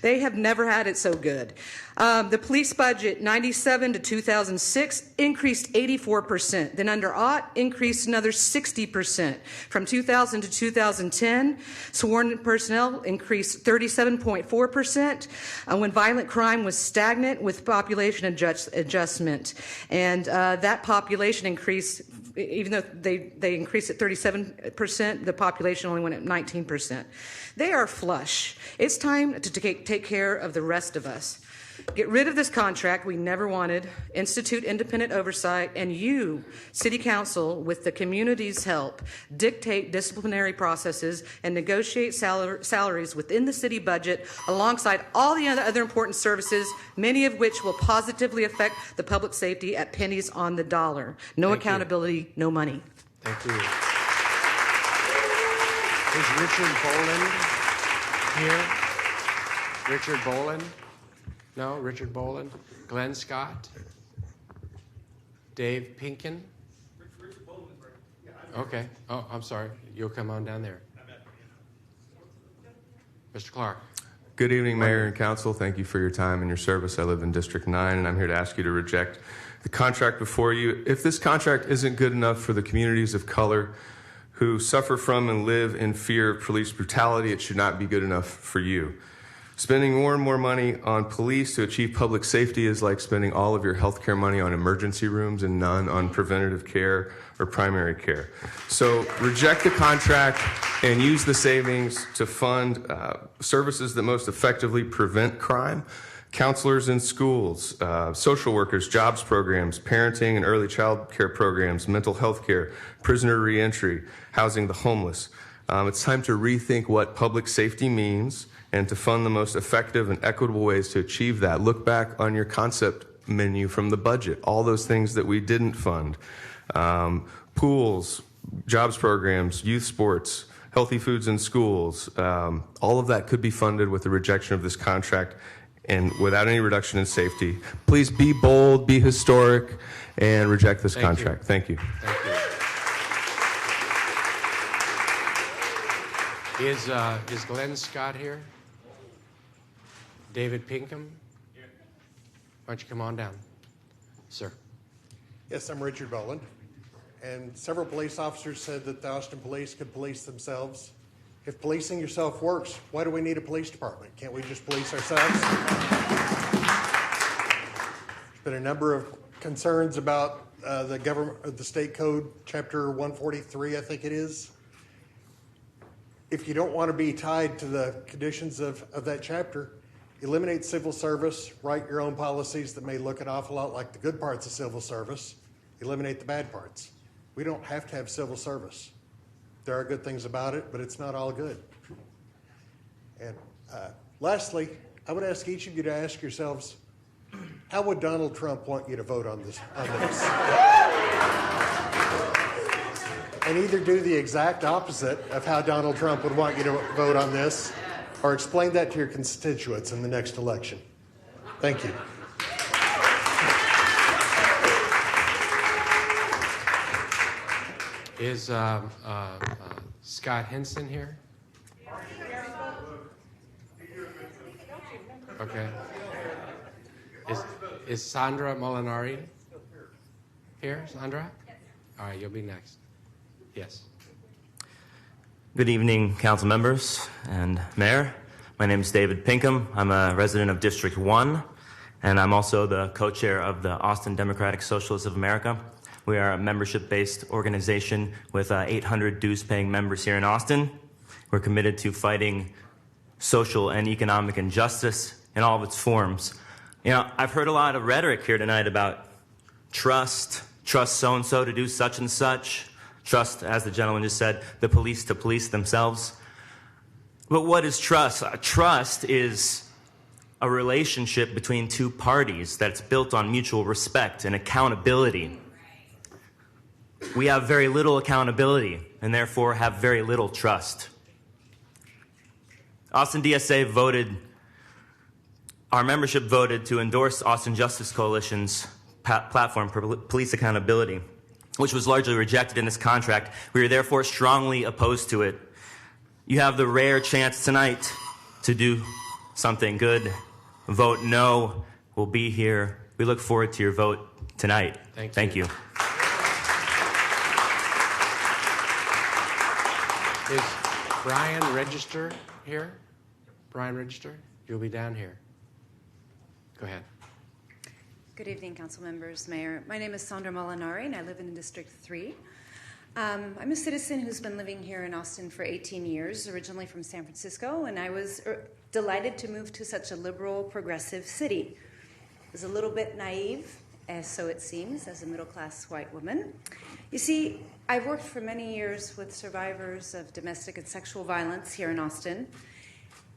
They have never had it so good. The police budget, 97 to 2006, increased 84%. Then under Ott, increased another 60%. From 2000 to 2010, sworn personnel increased 37.4%. When violent crime was stagnant with population adjustment. And that population increased, even though they increased at 37%, the population only went at 19%. They are flush. It's time to take care of the rest of us. Get rid of this contract we never wanted, institute independent oversight, and you, City Council, with the community's help, dictate disciplinary processes and negotiate salaries within the city budget alongside all the other important services, many of which will positively affect the public safety at pennies on the dollar. No accountability, no money. Thank you. Is Richard Boland here? Richard Boland? No, Richard Boland. Glenn Scott. Dave Pinkin. Okay. Oh, I'm sorry. You'll come on down there. Mr. Clark. Good evening, Mayor and Council. Thank you for your time and your service. I live in District 9, and I'm here to ask you to reject the contract before you. If this contract isn't good enough for the communities of color who suffer from and live in fear of police brutality, it should not be good enough for you. Spending more and more money on police to achieve public safety is like spending all of your health care money on emergency rooms and none on preventative care or primary care. So reject the contract and use the savings to fund services that most effectively prevent crime. Counselors in schools, social workers, jobs programs, parenting and early child care programs, mental health care, prisoner reentry, housing the homeless. It's time to rethink what public safety means and to fund the most effective and equitable ways to achieve that. Look back on your concept menu from the budget, all those things that we didn't fund. Pools, jobs programs, youth sports, healthy foods in schools, all of that could be funded with the rejection of this contract and without any reduction in safety. Please be bold, be historic, and reject this contract. Thank you. Thank you. Is Glenn Scott here? David Pinkham? Why don't you come on down, sir? Yes, I'm Richard Boland, and several police officers said that the Austin Police could police themselves. If policing yourself works, why do we need a police department? Can't we just police ourselves? There's been a number of concerns about the government, the state code, chapter 143, I think it is. If you don't want to be tied to the conditions of that chapter, eliminate civil service, write your own policies that may look an awful lot like the good parts of civil service, eliminate the bad parts. We don't have to have civil service. There are good things about it, but it's not all good. And lastly, I would ask each of you to ask yourselves, how would Donald Trump want you to vote on this? And either do the exact opposite of how Donald Trump would want you to vote on this, or explain that to your constituents in the next election. Thank you. Is Scott Henson here? Okay. Is Sandra Molinari here? Sandra? All right, you'll be next. Yes. Good evening, council members and mayor. My name is David Pinkham. I'm a resident of District 1, and I'm also the co-chair of the Austin Democratic Socialists of America. We are a membership-based organization with 800 dues-paying members here in Austin. We're committed to fighting social and economic injustice in all of its forms. You know, I've heard a lot of rhetoric here tonight about trust so-and-so to do such and such, trust, as the gentleman just said, the police to police themselves. But what is trust? Trust is a relationship between two parties that's built on mutual respect and accountability. We have very little accountability and therefore have very little trust. Austin DSA our membership voted to endorse Austin Justice Coalition's platform for police accountability, which was largely rejected in this contract. We are therefore strongly opposed to it. You have the rare chance tonight to do something good. Vote no. We'll be here. We look forward to your vote tonight. Thank you. Is Brian Register here? Brian Register, you'll be down here. Go ahead. Good evening, council members, mayor. My name is Sandra Molinari, and I live in District 3. I'm a citizen who's been living here in Austin for 18 years, originally from San Francisco, and I was delighted to move to such a liberal, progressive city. I was a little bit naive, as so it seems, as a middle-class white woman. You see, I've worked for many years with survivors of domestic and sexual violence here in Austin,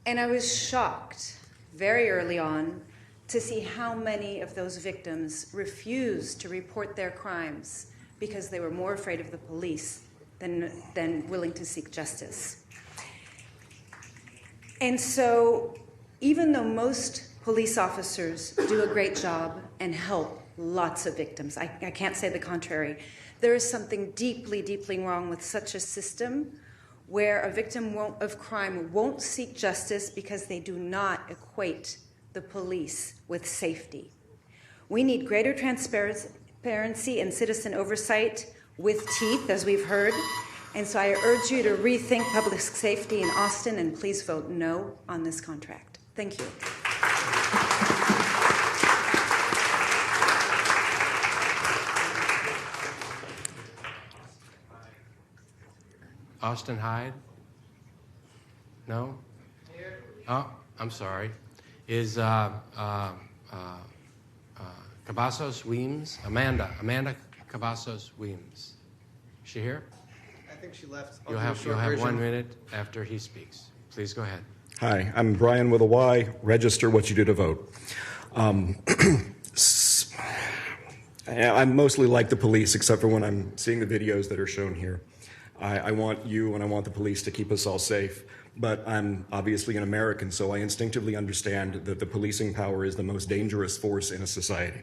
and I was shocked very early on to see how many of those victims refused to report their crimes because they were more afraid of the police than willing to seek justice. And so, even though most police officers do a great job and help lots of victims, I can't say the contrary, there is something deeply, deeply wrong with such a system where a victim of crime won't seek justice because they do not equate the police with safety. We need greater transparency and citizen oversight with teeth, as we've heard. And so I urge you to rethink public safety in Austin and please vote no on this contract. Thank you. Austin Hyde? No? Oh, I'm sorry. Is Cavazos Weems? Amanda Cavazos Weems. Is she here? I think she left. You'll have 1 minute after he speaks. Please go ahead. Hi, I'm Brian with a Y. Register what you do to vote. I mostly like the police, except for when I'm seeing the videos that are shown here. I want you and I want the police to keep us all safe. But I'm obviously an American, so I instinctively understand that the policing power is the most dangerous force in a society.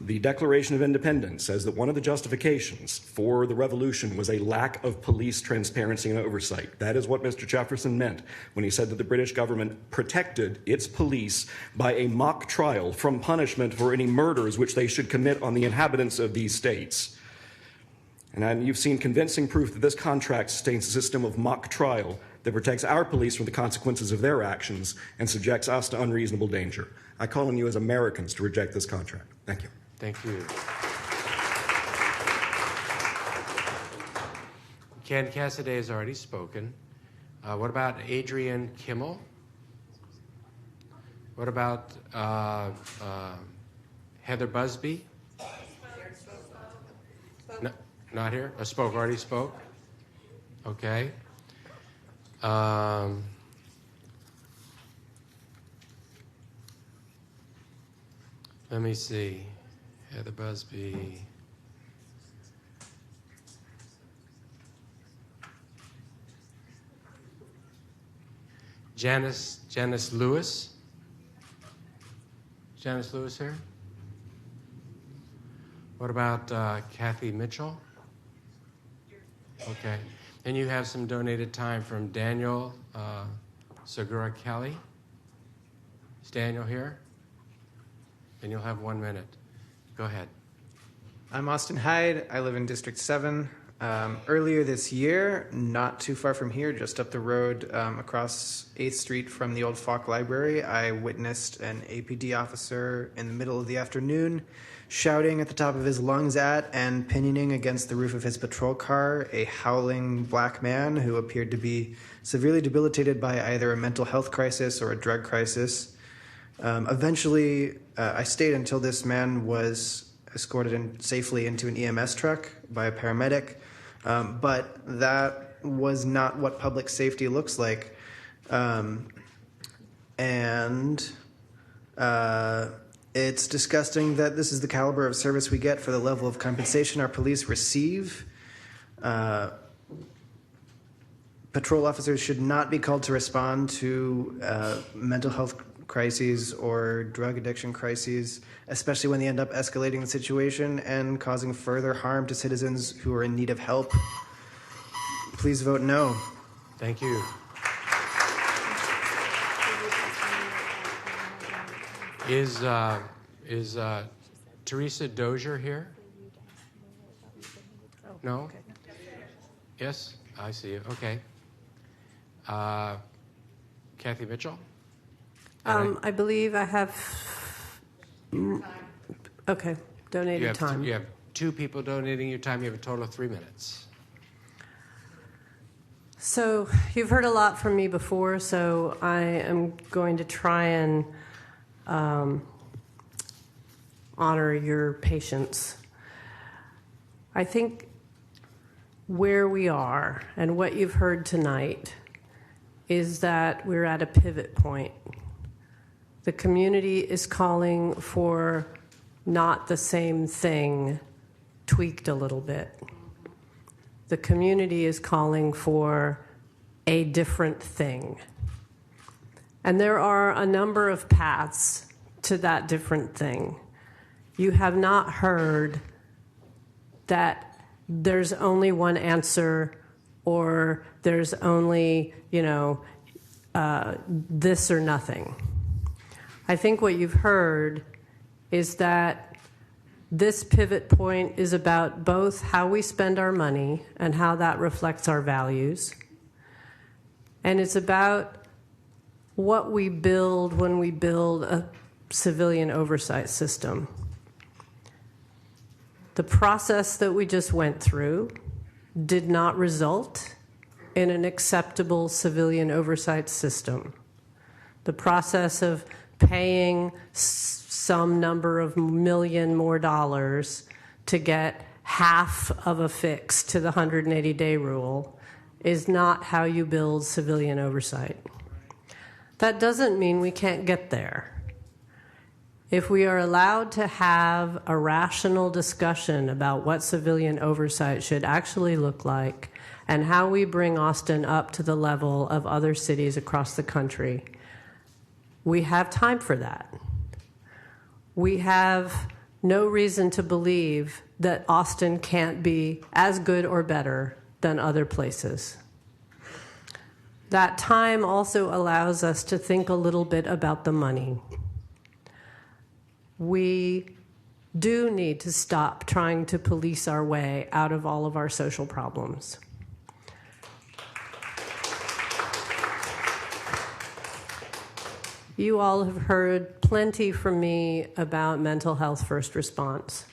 The Declaration of Independence says that one of the justifications for the revolution was a lack of police transparency and oversight. That is what Mr. Jefferson meant when he said that the British government protected its police by a mock trial from punishment for any murders which they should commit on the inhabitants of these states. And you've seen convincing proof that this contract sustains a system of mock trial that protects our police from the consequences of their actions and subjects us to unreasonable danger. I call on you as Americans to reject this contract. Thank you. Thank you. Ken Cassidy has already spoken. What about Adrian Kimmel? What about Heather Busby? No, not here? Already spoke? Okay. Let me see. Heather Busby. Janice Lewis. Janice Lewis here? What about Kathy Mitchell? Okay. And you have some donated time from Daniel Segura Kelly. Is Daniel here? And you'll have 1 minute. Go ahead. I'm Austin Hyde. I live in District 7. Earlier this year, not too far from here, just up the road across 8th Street from the old Falk Library, I witnessed an APD officer in the middle of the afternoon shouting at the top of his lungs at and pinioning against the roof of his patrol car a howling black man who appeared to be severely debilitated by either a mental health crisis or a drug crisis. Eventually, I stayed until this man was escorted safely into an EMS truck by a paramedic, but that was not what public safety looks like. It's disgusting that this is the caliber of service we get for the level of compensation our police receive. Patrol officers should not be called to respond to mental health crises or drug addiction crises, especially when they end up escalating the situation and causing further harm to citizens who are in need of help. Please vote no. Thank you. Is Teresa Dozier here? No? Yes? I see you. Okay. Kathy Mitchell? I believe I have. Okay, donated time. You have 2 people donating your time. You have a total of 3 minutes. So you've heard a lot from me before, so I am going to try and honor your patience. I think where we are and what you've heard tonight is that we're at a pivot point. The community is calling for not the same thing, tweaked a little bit. The community is calling for a different thing. And there are a number of paths to that different thing. You have not heard that there's only one answer or there's only, this or nothing. I think what you've heard is that this pivot point is about both how we spend our money and how that reflects our values. And it's about what we build when we build a civilian oversight system. The process that we just went through did not result in an acceptable civilian oversight system. The process of paying some number of million more dollars to get half of a fix to the 180-day rule is not how you build civilian oversight. That doesn't mean we can't get there. If we are allowed to have a rational discussion about what civilian oversight should actually look like and how we bring Austin up to the level of other cities across the country, we have time for that. We have no reason to believe that Austin can't be as good or better than other places. That time also allows us to think a little bit about the money. We do need to stop trying to police our way out of all of our social problems. You all have heard plenty from me about mental health first response.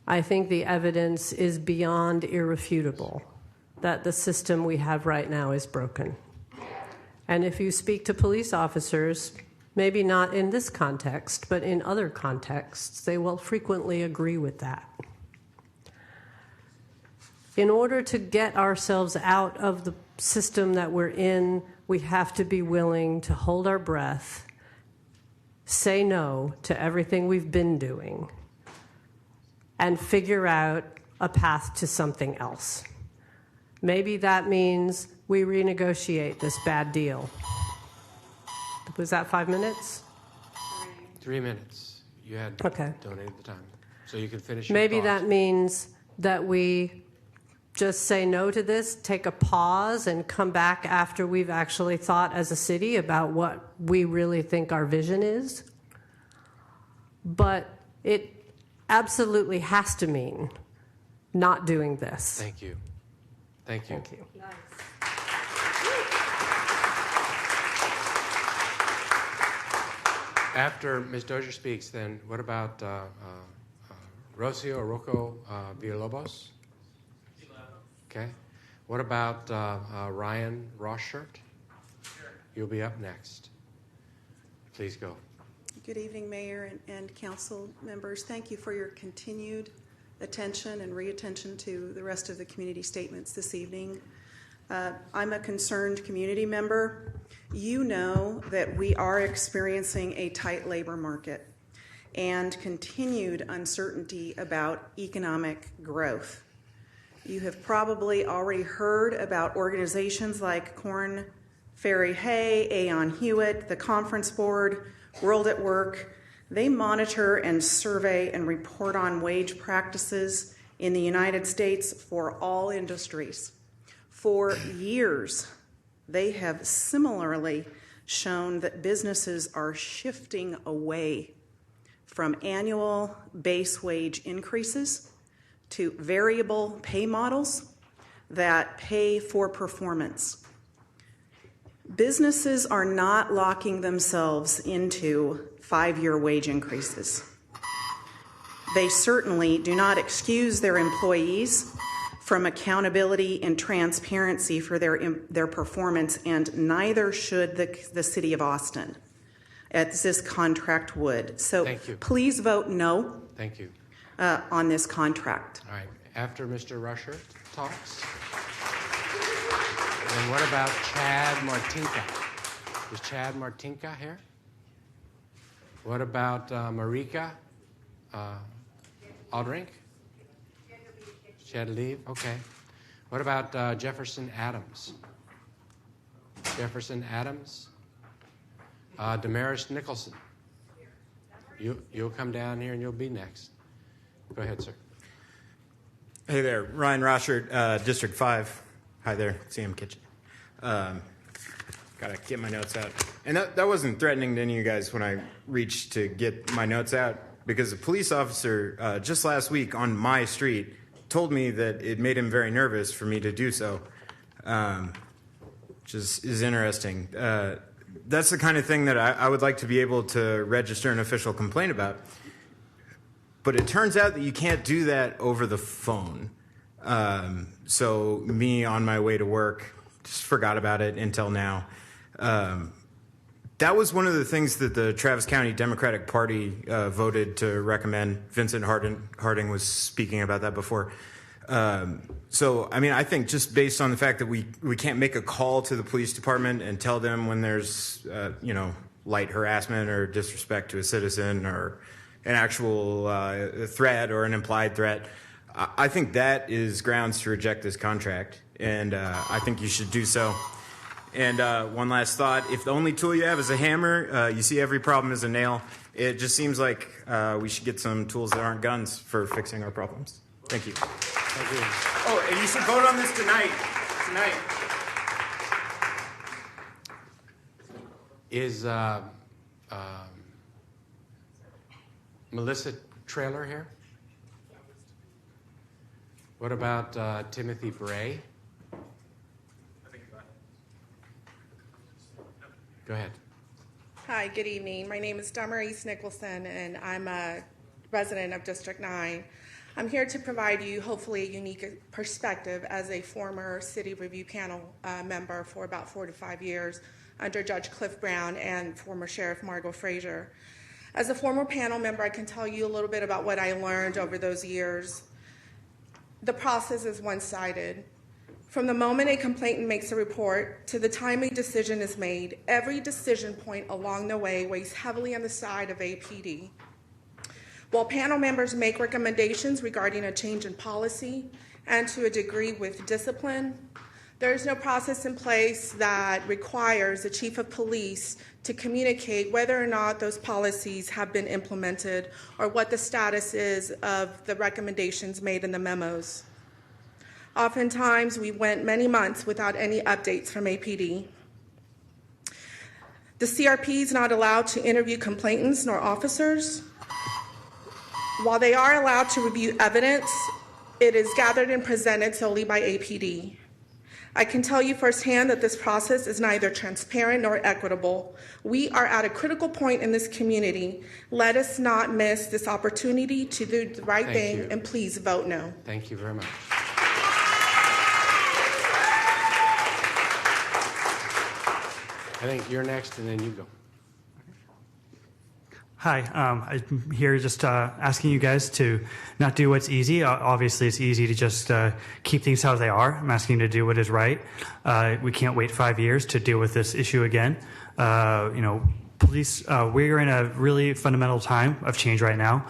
I think the evidence is beyond irrefutable that the system we have right now is broken. And if you speak to police officers, maybe not in this context, but in other contexts, they will frequently agree with that. In order to get ourselves out of the system that we're in, we have to be willing to hold our breath, say no to everything we've been doing, and figure out a path to something else. Maybe that means we renegotiate this bad deal. Was that 5 minutes? 3 minutes. You had donated the time. So you can finish your Maybe thoughts. that means that we just say no to this, take a pause, and come back after we've actually thought as a city about what we really think our vision is. But it absolutely has to mean not doing this. Thank you. Thank you. Thank you. After Ms. Dozier speaks, then what about Rocco Villalobos? Okay. What about Ryan Rosshirt? You'll be up next. Please go. Good evening, Mayor and council members. Thank you for your continued attention and re-attention to the rest of the community statements this evening. I'm a concerned community member. You know that we are experiencing a tight labor market and continued uncertainty about economic growth. You have probably already heard about organizations like Korn Ferry Hay, Aon Hewitt, the Conference Board, World at Work. They monitor and survey and report on wage practices in the United States for all industries. For years, they have similarly shown that businesses are shifting away from annual base wage increases to variable pay models that pay for performance. Businesses are not locking themselves into 5-year wage increases. They certainly do not excuse their employees from accountability and transparency for their performance, and neither should the City of Austin, as this contract would. So please vote no. Thank you. On this contract. All right. After Mr. Rusher talks, and what about Chad Martinka? Is Chad Martinka here? What about Marika Aldrink? She had to leave? Okay. What about Jefferson Adams? Jefferson Adams? Damaris Nicholson? You'll come down here and you'll be next. Go ahead, sir. Hey there, Ryan Rosshirt, District 5. Hi there, CM Kitchen. Gotta get my notes out. And that wasn't threatening to any of you guys when I reached to get my notes out, because a police officer just last week on my street told me that it made him very nervous for me to do so, which is interesting. that's the kind of thing that I would like to be able to register an official complaint about. But it turns out that you can't do that over the phone. So me on my way to work, just forgot about it until now. That was one of the things that the Travis County Democratic Party voted to recommend. Vincent Harding was speaking about that before. So, I mean, I think just based on the fact that we can't make a call to the police department and tell them when there's, light harassment or disrespect to a citizen or an actual threat or an implied threat, I think that is grounds to reject this contract, and I think you should do so. And one last thought, if the only tool you have is a hammer, you see every problem is a nail. It just seems like we should get some tools that aren't guns for fixing our problems. Thank you. Thank you. Oh, and you should vote on this tonight. Is Melissa Traylor here? What about Timothy Bray? Go ahead. Hi, good evening. My name is Damaris Nicholson, and I'm a resident of District 9. I'm here to provide you, hopefully, a unique perspective as a former City Review Panel member for about 4 to 5 years under Judge Cliff Brown and former Sheriff Margot Frazier. As a former panel member, I can tell you a little bit about what I learned over those years. The process is one-sided. From the moment a complainant makes a report to the time a decision is made, every decision point along the way weighs heavily on the side of APD. While panel members make recommendations regarding a change in policy and to a degree with discipline, there is no process in place that requires the chief of police to communicate whether or not those policies have been implemented or what the status is of the recommendations made in the memos. Oftentimes, we went many months without any updates from APD. The CRP is not allowed to interview complainants nor officers. While they are allowed to review evidence, it is gathered and presented solely by APD. I can tell you firsthand that this process is neither transparent nor equitable. We are at a critical point in this community. Let us not miss this opportunity to do the right thing, and please vote no. Thank you very much. I think you're next, and then you go. Hi, I'm here just asking you guys to not do what's easy. Obviously, it's easy to just keep things how they are. I'm asking you to do what is right. We can't wait 5 years to deal with this issue again. Police, we're in a really fundamental time of change right now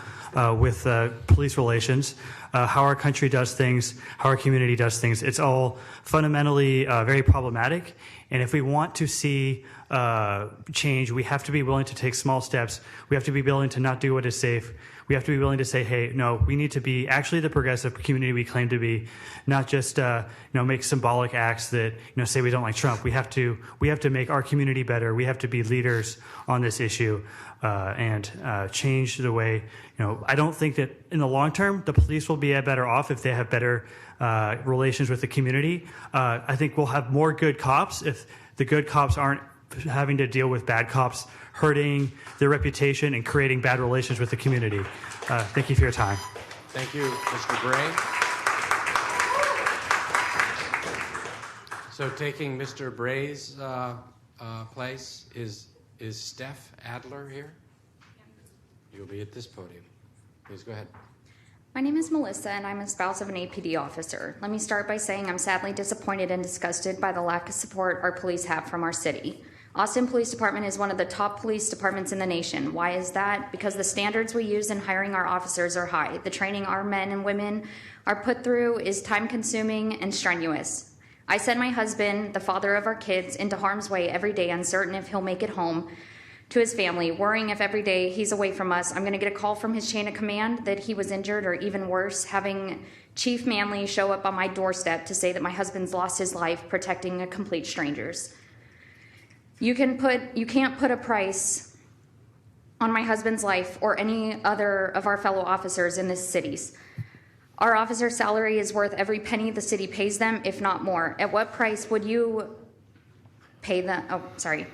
with police relations. How our country does things, how our community does things. It's all fundamentally very problematic. And if we want to see change, we have to be willing to take small steps. We have to be willing to not do what is safe. We have to be willing to say, hey, no, we need to be actually the progressive community we claim to be, not just make symbolic acts that say we don't like Trump. We have to make our community better. We have to be leaders on this issue and change the way. I don't think that in the long term the police will be better off if they have better relations with the community. I think we'll have more good cops if the good cops aren't having to deal with bad cops hurting their reputation and creating bad relations with the community. Thank you for your time. Thank you, Mr. Bray. So taking Mr. Bray's place is Steph Adler here? You'll be at this podium. Please go ahead. My name is Melissa, and I'm a spouse of an APD officer. Let me start by saying I'm sadly disappointed and disgusted by the lack of support our police have from our city. Austin Police Department is one of the top police departments in the nation. Why is that? Because the standards we use in hiring our officers are high. The training our men and women are put through is time-consuming and strenuous. I send my husband, the father of our kids, into harm's way every day, uncertain if he'll make it home to his family, worrying if every day he's away from us, I'm going to get a call from his chain of command that he was injured, or even worse, having Chief Manley show up on my doorstep to say that my husband's lost his life protecting complete strangers. You can't put a price on my husband's life or any other of our fellow officers in this city's. Our officer's salary is worth every penny the city pays them, if not more. At what price would you pay them? Oh, sorry.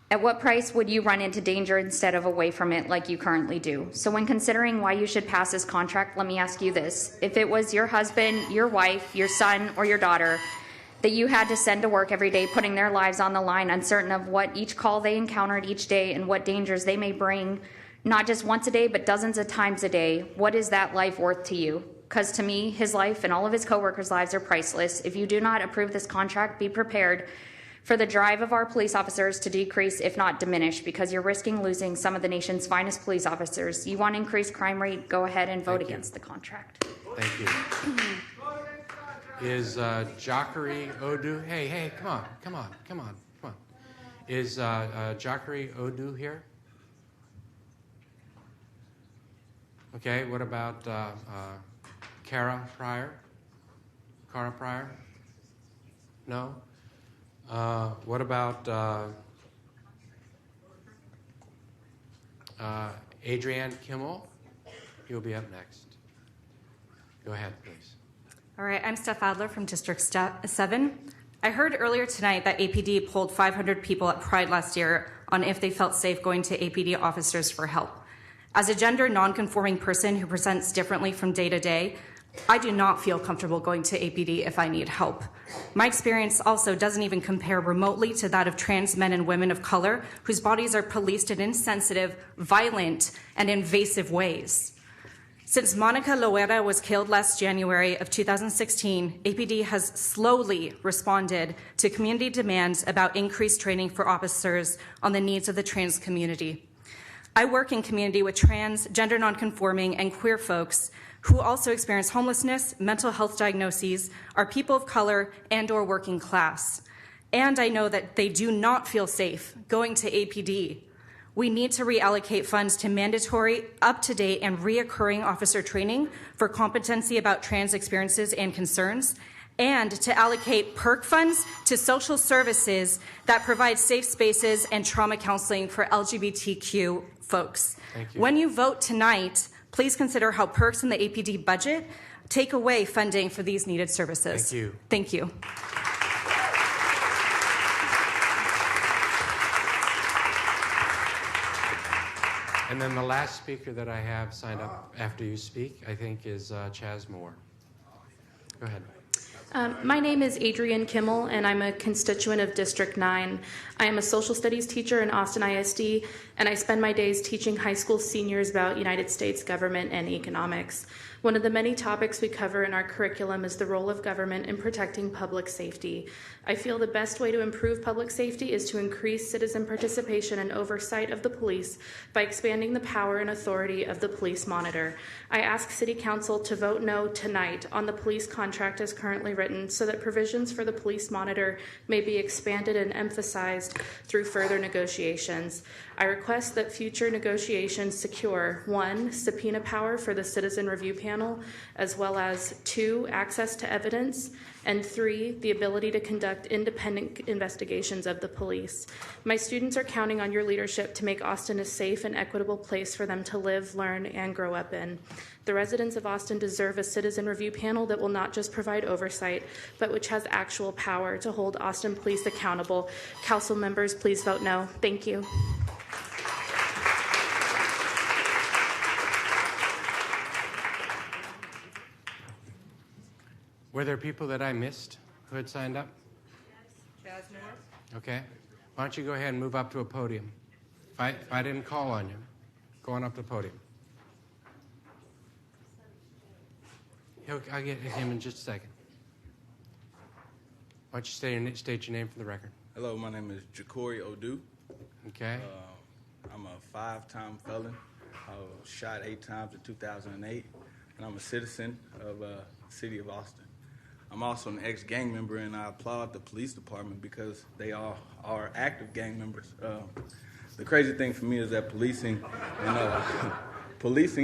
At what price would you run into danger instead of away from it like you currently do? So when considering why you should pass this contract, let me ask you this. If it was your husband, your wife, your son, or your daughter that you had to send to work every day, putting their lives on the line, uncertain of what each call they encountered each day and what dangers they may bring, not just once a day, but dozens of times a day, what is that life worth to you? Because to me, his life and all of his coworkers' lives are priceless. If you do not approve this contract, be prepared for the drive of our police officers to decrease, if not diminish, because you're risking losing some of the nation's finest police officers. You want to increase crime rate? Go ahead and vote against the contract. Thank you. Is Jackery Odu? Hey, come on. Is Jackery Odu here? Okay, what about Cara Pryor? No? What about Adrienne Kimmel? You'll be up next. Go ahead, please. All right, I'm Steph Adler from District 7. I heard earlier tonight that APD polled 500 people at Pride last year on if they felt safe going to APD officers for help. As a gender nonconforming person who presents differently from day to day, I do not feel comfortable going to APD if I need help. My experience also doesn't even compare remotely to that of trans men and women of color whose bodies are policed in insensitive, violent, and invasive ways. Since Monica Loera was killed last January of 2016, APD has slowly responded to community demands about increased training for officers on the needs of the trans community. I work in community with trans, gender nonconforming, and queer folks who also experience homelessness, mental health diagnoses, are people of color, and or working class. And I know that they do not feel safe going to APD. We need to reallocate funds to mandatory, up-to-date, and reoccurring officer training for competency about trans experiences and concerns, and to allocate PERC funds to social services that provide safe spaces and trauma counseling for LGBTQ folks. Thank you. When you vote tonight, please consider how PERCs in the APD budget take away funding for these needed services. Thank you. Thank you. And then the last speaker that I have signed up after you speak, I think, is Chaz Moore. Go ahead. My name is Adrienne Kimmel, and I'm a constituent of District 9. I am a social studies teacher in Austin ISD, and I spend my days teaching high school seniors about United States government and economics. One of the many topics we cover in our curriculum is the role of government in protecting public safety. I feel the best way to improve public safety is to increase citizen participation and oversight of the police by expanding the power and authority of the police monitor. I ask City Council to vote no tonight on the police contract as currently written so that provisions for the police monitor may be expanded and emphasized through further negotiations. I request that future negotiations secure 1, subpoena power for the citizen review panel, as well as 2, access to evidence, and 3, the ability to conduct independent investigations of the police. My students are counting on your leadership to make Austin a safe and equitable place for them to live, learn, and grow up in. The residents of Austin deserve a citizen review panel that will not just provide oversight, but which has actual power to hold Austin police accountable. Council members, please vote no. Thank you. Were there people that I missed who had signed up? Chaz Moore. Okay. Why don't you go ahead and move up to a podium? If I didn't call on you, go on up to the podium. I'll get him in just a second. Why don't you state your name for the record? Hello, my name is Ja'Cory Odu. Okay. I'm a 5-time felon. I was shot 8 times in 2008, and I'm a citizen of the city of Austin. I'm also an ex-gang member, and I applaud the police department because they all are active gang members. The crazy thing for me is that policing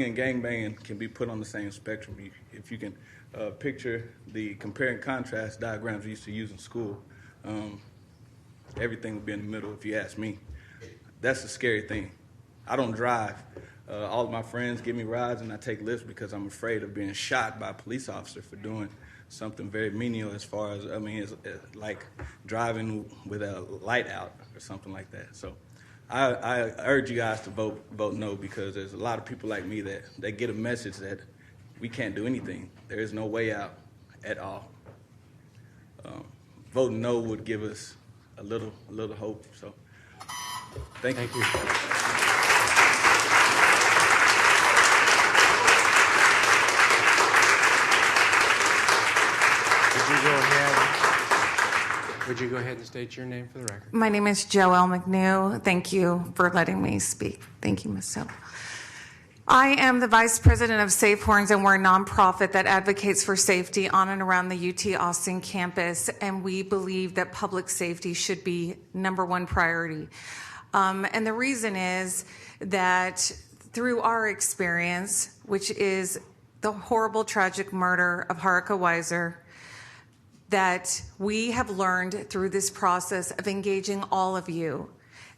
and gangbanging can be put on the same spectrum. If you can picture the compare and contrast diagrams we used to use in school, everything would be in the middle if you ask me. That's the scary thing. I don't drive. All of my friends give me rides, and I take lifts because I'm afraid of being shot by a police officer for doing something very menial as far as, it's like driving with a light out or something like that. So I urge you guys to vote no, because there's a lot of people like me that they get a message that we can't do anything. There is no way out at all. Voting no would give us a little hope. So, thank you. Would you go ahead and state your name for the record? My name is Joelle McNew. Thank you for letting me speak. Thank you, Ms. Hill. I am the Vice President of Safe Horns, and we're a nonprofit that advocates for safety on and around the UT Austin campus, and we believe that public safety should be #1 priority. And the reason is that through our experience, which is the horrible, tragic murder of Haruka Weiser, that we have learned through this process of engaging all of you,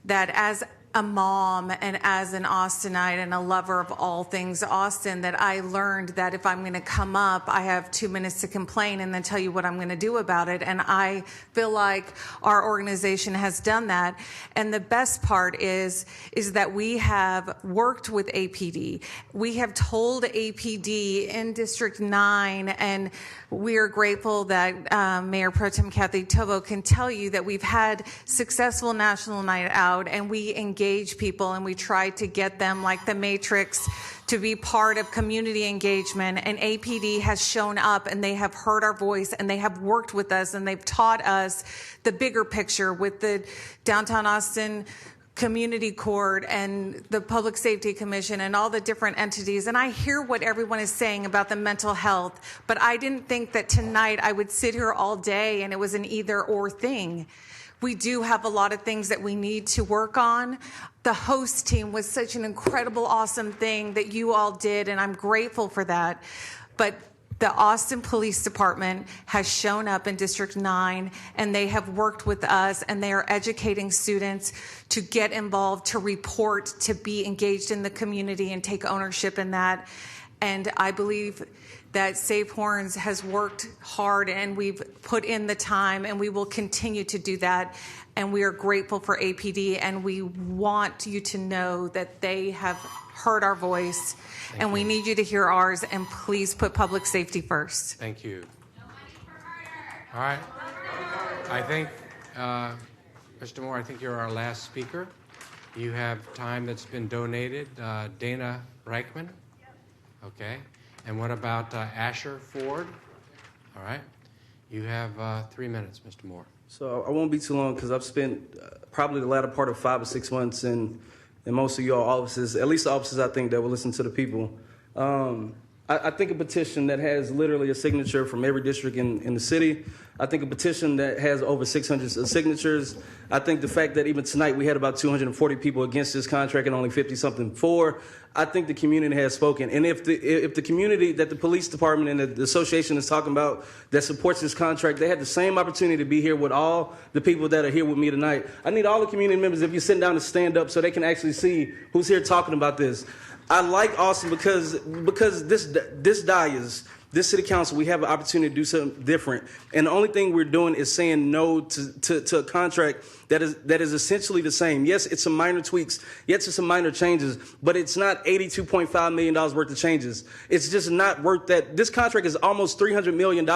that as a mom and as an Austinite and a lover of all things Austin, that I learned that if I'm going to come up, I have 2 minutes to complain and then tell you what I'm going to do about it. And I feel like our organization has done that. And the best part is that we have worked with APD. We have told APD in District 9, and we are grateful that Mayor Pro Tem Kathy Tovo can tell you that we've had successful National Night Out, and we engage people and we try to get them, like the Matrix, to be part of community engagement. And APD has shown up, and they have heard our voice, and they have worked with us, and they've taught us the bigger picture with the Downtown Austin Community Court and the Public Safety Commission and all the different entities. And I hear what everyone is saying about the mental health, but I didn't think that tonight I would sit here all day and it was an either or thing. We do have a lot of things that we need to work on. The host team was such an incredible, awesome thing that you all did, and I'm grateful for that. But the Austin Police Department has shown up in District 9, and they have worked with us, and they are educating students to get involved, to report, to be engaged in the community and take ownership in that. And I believe that Safe Horns has worked hard, and we've put in the time, and we will continue to do that. And we are grateful for APD, and we want you to know that they have heard our voice, and we need you to hear ours, and please put public safety first. Thank you. All right. I think, Mr. Moore, I think you're our last speaker. You have time that's been donated. Dana Reichman? Okay. And what about Asher Ford? All right. You have 3 minutes, Mr. Moore. So I won't be too long, because I've spent probably the latter part of 5 or 6 months in most of your offices, at least the offices I think that will listen to the people. I think a petition that has literally a signature from every district in the city. I think a petition that has over 600 signatures. I think the fact that even tonight we had about 240 people against this contract and only 50-something for. I think the community has spoken. And if the community that the police department and the association is talking about that supports this contract, they had the same opportunity to be here with all the people that are here with me tonight. I need all the community members, if you're sitting down, to stand up so they can actually see who's here talking about this. I like Austin because this diocese, this city council, we have an opportunity to do something different. And the only thing we're doing is saying no to a contract that is essentially the same. Yes, it's some minor tweaks. Yes, it's some minor changes, but it's not $82.5 million worth of changes. It's just not worth that. This contract is almost $300 million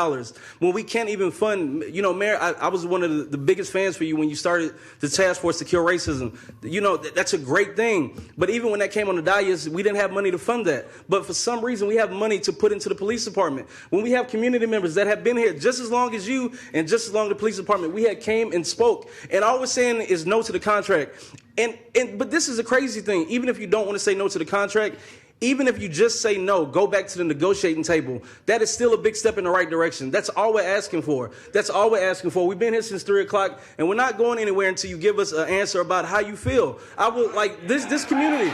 when we can't even fund. You know, Mayor, I was one of the biggest fans for you when you started the task force to kill racism. You know, that's a great thing. But even when that came on the diocese, we didn't have money to fund that. But for some reason, we have money to put into the police department. When we have community members that have been here just as long as you and just as long as the police department, we had came and spoke. And all we're saying is no to the contract. But this is a crazy thing. Even if you don't want to say no to the contract, even if you just say no, go back to the negotiating table, that is still a big step in the right direction. That's all we're asking for. That's all we're asking for. We've been here since 3 o'clock, and we're not going anywhere until you give us an answer about how you feel. I would like this community.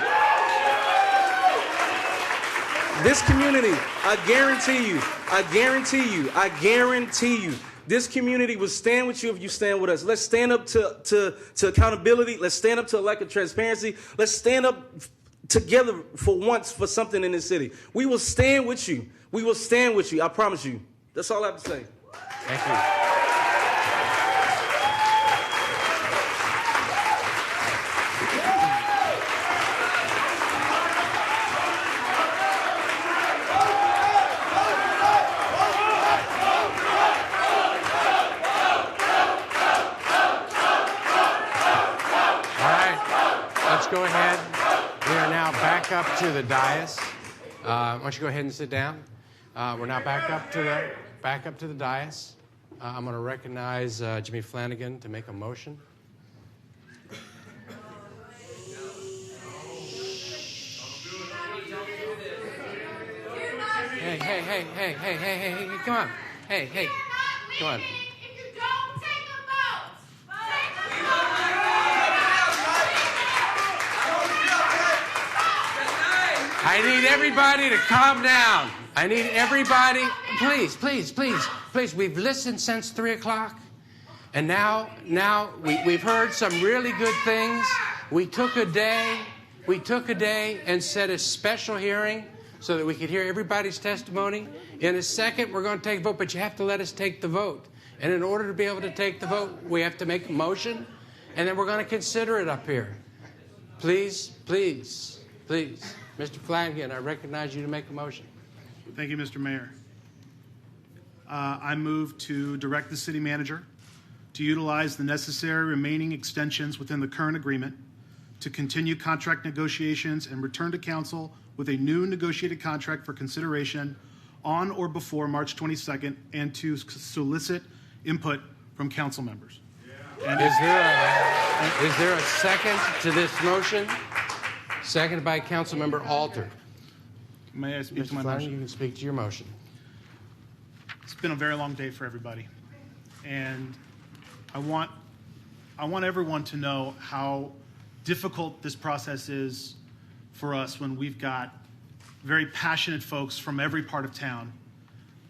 This community, I guarantee you, this community will stand with you if you stand with us. Let's stand up to accountability. Let's stand up to a lack of transparency. Let's stand up together for once for something in this city. We will stand with you. We will stand with you. I promise you. That's all I have to say. Thank you. go ahead. We are now back up to the dais. Why don't you go ahead and sit down? We're now back up to the dais. I'm going to recognize Jimmy Flanagan to make a motion. Hey, come on. Hey, come on. I need everybody to calm down. I need everybody, please. We've listened since 3 o'clock, and now we've heard some really good things. We took a day and set a special hearing so that we could hear everybody's testimony. In a second, we're going to take a vote, but you have to let us take the vote. And in order to be able to take the vote, we have to make a motion, and then we're going to consider it up here. Please. Mr. Flanagan, I recognize you to make a motion. Thank you, Mr. Mayor. I move to direct the city manager to utilize the necessary remaining extensions within the current agreement to continue contract negotiations and return to council with a new negotiated contract for consideration on or before March 22nd, and to solicit input from council members. And is there a second to this motion? Seconded by Councilmember Alter. May I speak Mr. to my Flanagan, motion? you can speak to your motion. It's been a very long day for everybody, and I want everyone to know how difficult this process is for us when we've got very passionate folks from every part of town.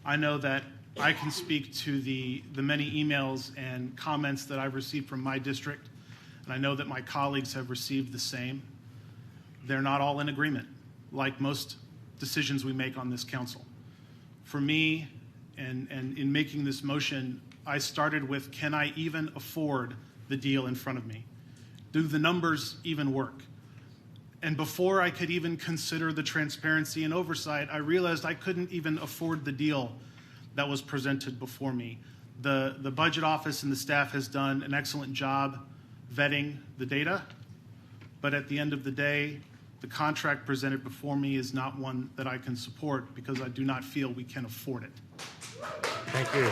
I know that I can speak to the many emails and comments that I've received from my district, and I know that my colleagues have received the same. They're not all in agreement, like most decisions we make on this council. For me, and in making this motion, I started with, can I even afford the deal in front of me? Do the numbers even work? And before I could even consider the transparency and oversight, I realized I couldn't even afford the deal that was presented before me. The budget office and the staff has done an excellent job vetting the data, but at the end of the day, the contract presented before me is not one that I can support because I do not feel we can afford it. Thank you.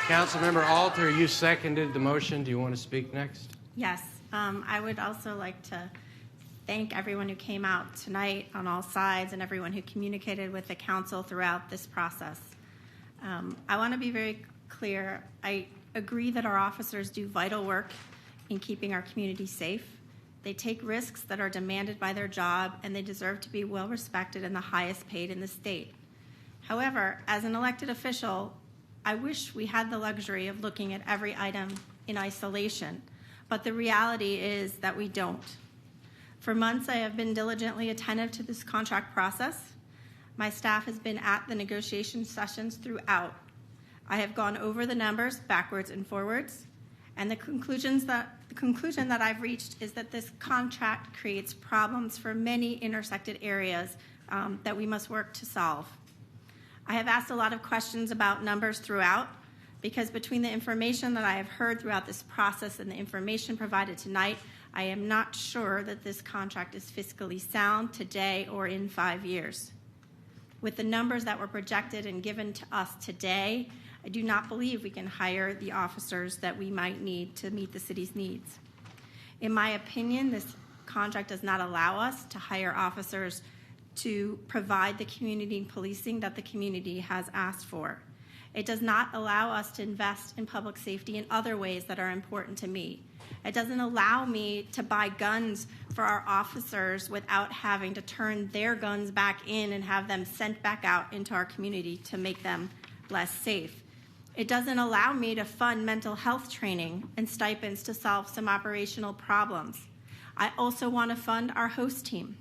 Councilmember Alter, you seconded the motion. Do you want to speak next? Yes. I would also like to thank everyone who came out tonight on all sides and everyone who communicated with the council throughout this process. I want to be very clear. I agree that our officers do vital work in keeping our community safe. They take risks that are demanded by their job, and they deserve to be well respected and the highest paid in the state. However, as an elected official, I wish we had the luxury of looking at every item in isolation, but the reality is that we don't. For months, I have been diligently attentive to this contract process. My staff has been at the negotiation sessions throughout. I have gone over the numbers backwards and forwards, and the conclusion that I've reached is that this contract creates problems for many intersected areas that we must work to solve. I have asked a lot of questions about numbers throughout, because between the information that I have heard throughout this process and the information provided tonight, I am not sure that this contract is fiscally sound today or in 5 years. With the numbers that were projected and given to us today, I do not believe we can hire the officers that we might need to meet the city's needs. In my opinion, this contract does not allow us to hire officers to provide the community policing that the community has asked for. It does not allow us to invest in public safety in other ways that are important to me. It doesn't allow me to buy guns for our officers without having to turn their guns back in and have them sent back out into our community to make them less safe. It doesn't allow me to fund mental health training and stipends to solve some operational problems. I also want to fund our host team.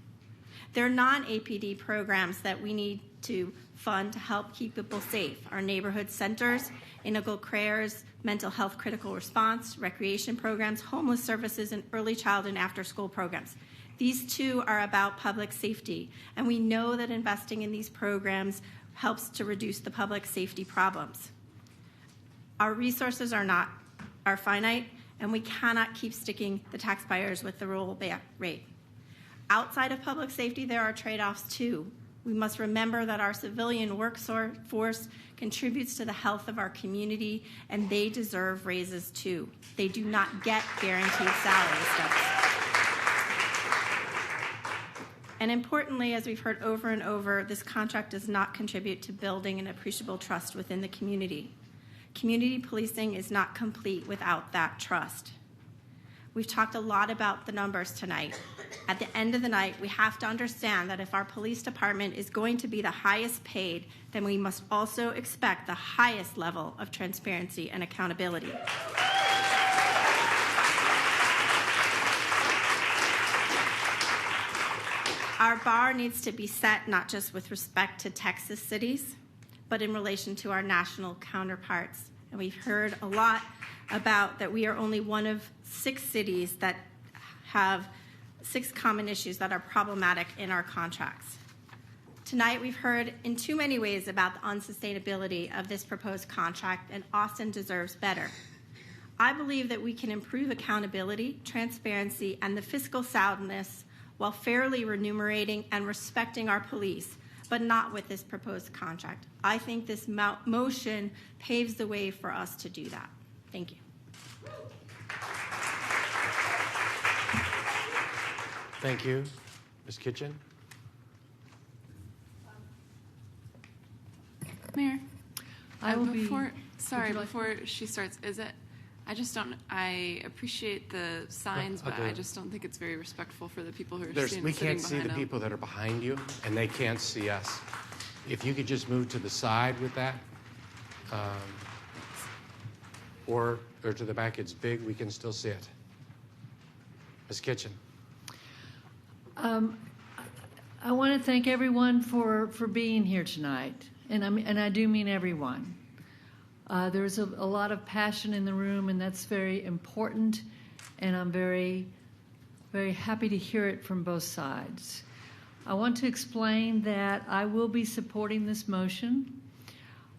There are non-APD programs that we need to fund to help keep people safe. Our neighborhood centers, integral cares, mental health critical response, recreation programs, homeless services, and early child and after-school programs. These two are about public safety, and we know that investing in these programs helps to reduce the public safety problems. Our resources are finite, and we cannot keep sticking the taxpayers with the rollback rate. Outside of public safety, there are trade-offs too. We must remember that our civilian workforce contributes to the health of our community, and they deserve raises too. They do not get guaranteed salary steps. And importantly, as we've heard over and over, this contract does not contribute to building an appreciable trust within the community. Community policing is not complete without that trust. We've talked a lot about the numbers tonight. At the end of the night, we have to understand that if our police department is going to be the highest paid, then we must also expect the highest level of transparency and accountability. Our bar needs to be set not just with respect to Texas cities, but in relation to our national counterparts. And we've heard a lot about that we are only one of 6 cities that have 6 common issues that are problematic in our contracts. Tonight we've heard in too many ways about the unsustainability of this proposed contract, and Austin deserves better. I believe that we can improve accountability, transparency, and the fiscal soundness while fairly remunerating and respecting our police, but not with this proposed contract. I think this motion paves the way for us to do that. Thank you. Thank you. Ms. Kitchen? Mayor, I will before before she starts, I appreciate the signs, but I just don't think it's very respectful for the people who are sitting We can't see behind the them. people that are behind you, and they can't see us. If you could just move to the side with that, or to the back, it's big, we can still see it. Ms. Kitchen? I want to thank everyone for being here tonight, and I do mean everyone. There's a lot of passion in the room, and that's very important, and I'm very, very happy to hear it from both sides. I want to explain that I will be supporting this motion.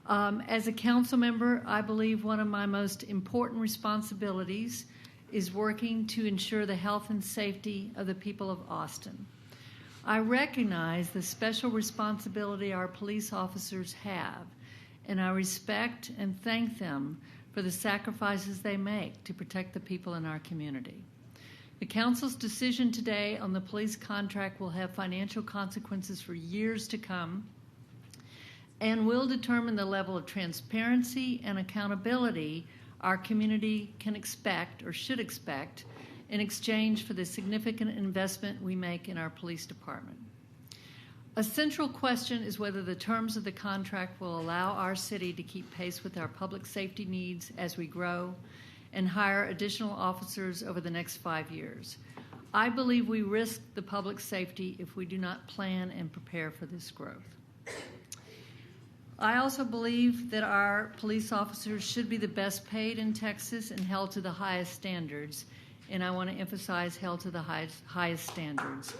As a council member, I believe one of my most important responsibilities is working to ensure the health and safety of the people of Austin. I recognize the special responsibility our police officers have, and I respect and thank them for the sacrifices they make to protect the people in our community. The council's decision today on the police contract will have financial consequences for years to come and will determine the level of transparency and accountability our community can expect or should expect in exchange for the significant investment we make in our police department. A central question is whether the terms of the contract will allow our city to keep pace with our public safety needs as we grow and hire additional officers over the next 5 years. I believe we risk the public safety if we do not plan and prepare for this growth. I also believe that our police officers should be the best paid in Texas and held to the highest standards, and I want to emphasize held to the highest standards.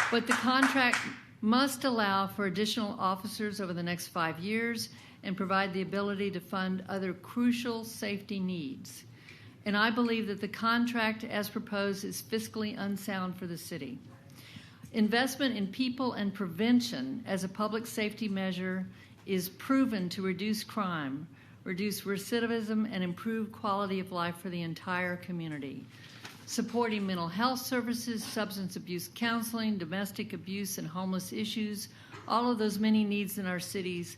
But the contract must allow for additional officers over the next 5 years and provide the ability to fund other crucial safety needs. And I believe that the contract as proposed is fiscally unsound for the city. Investment in people and prevention as a public safety measure is proven to reduce crime, reduce recidivism, and improve quality of life for the entire community. Supporting mental health services, substance abuse counseling, domestic abuse, and homeless issues, all of those many needs in our cities,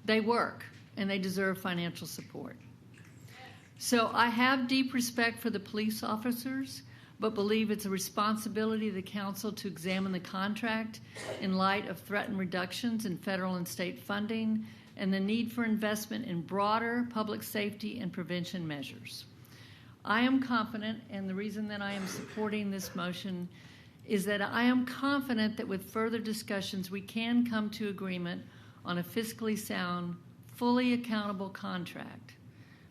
they work, and they deserve financial support. So I have deep respect for the police officers, but believe it's a responsibility of the council to examine the contract in light of threatened reductions in federal and state funding and the need for investment in broader public safety and prevention measures. I am confident, and the reason that I am supporting this motion is that I am confident that with further discussions we can come to agreement on a fiscally sound, fully accountable contract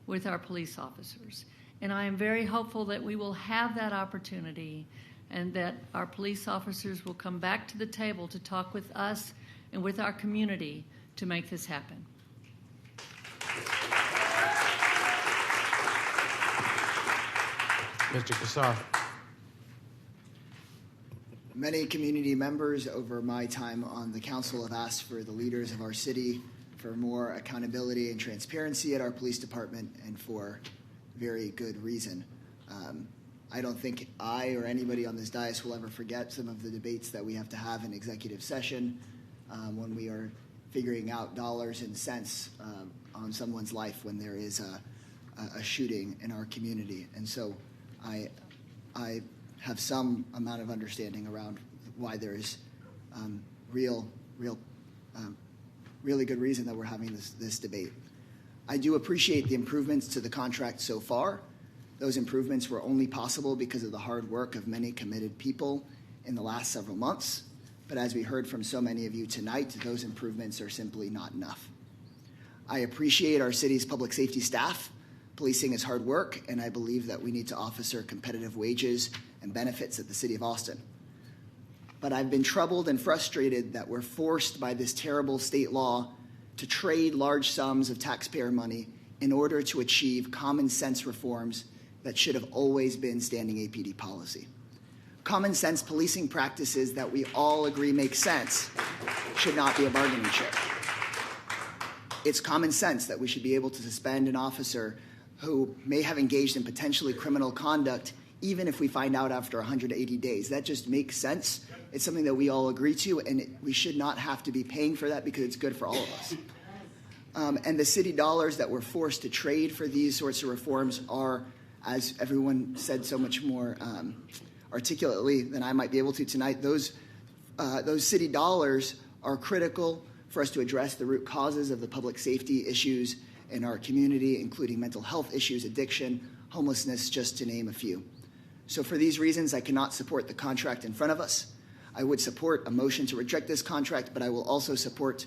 with our police officers. And I am very hopeful that we will have that opportunity and that our police officers will come back to the table to talk with us and with our community to make this happen. Mr. Kasar. Many community members over my time on the council have asked for the leaders of our city for more accountability and transparency at our police department, and for very good reason. I don't think I or anybody on this dais will ever forget some of the debates that we have to have in executive session when we are figuring out dollars and cents on someone's life when there is a shooting in our community. And so I have some amount of understanding around why there is really good reason that we're having this debate. I do appreciate the improvements to the contract so far. Those improvements were only possible because of the hard work of many committed people in the last several months. But as we heard from so many of you tonight, those improvements are simply not enough. I appreciate our city's public safety staff. Policing is hard work, and I believe that we need to offer competitive wages and benefits at the City of Austin. But I've been troubled and frustrated that we're forced by this terrible state law to trade large sums of taxpayer money in order to achieve common sense reforms that should have always been standing APD policy. Common sense policing practices that we all agree make sense should not be a bargaining chip. It's common sense that we should be able to suspend an officer who may have engaged in potentially criminal conduct even if we find out after 180 days. That just makes sense. It's something that we all agree to, and we should not have to be paying for that because it's good for all of us. And the city dollars that we're forced to trade for these sorts of reforms are, as everyone said so much more articulately than I might be able to tonight, those city dollars are critical for us to address the root causes of the public safety issues in our community, including mental health issues, addiction, homelessness, just to name a few. So for these reasons, I cannot support the contract in front of us. I would support a motion to reject this contract, but I will also support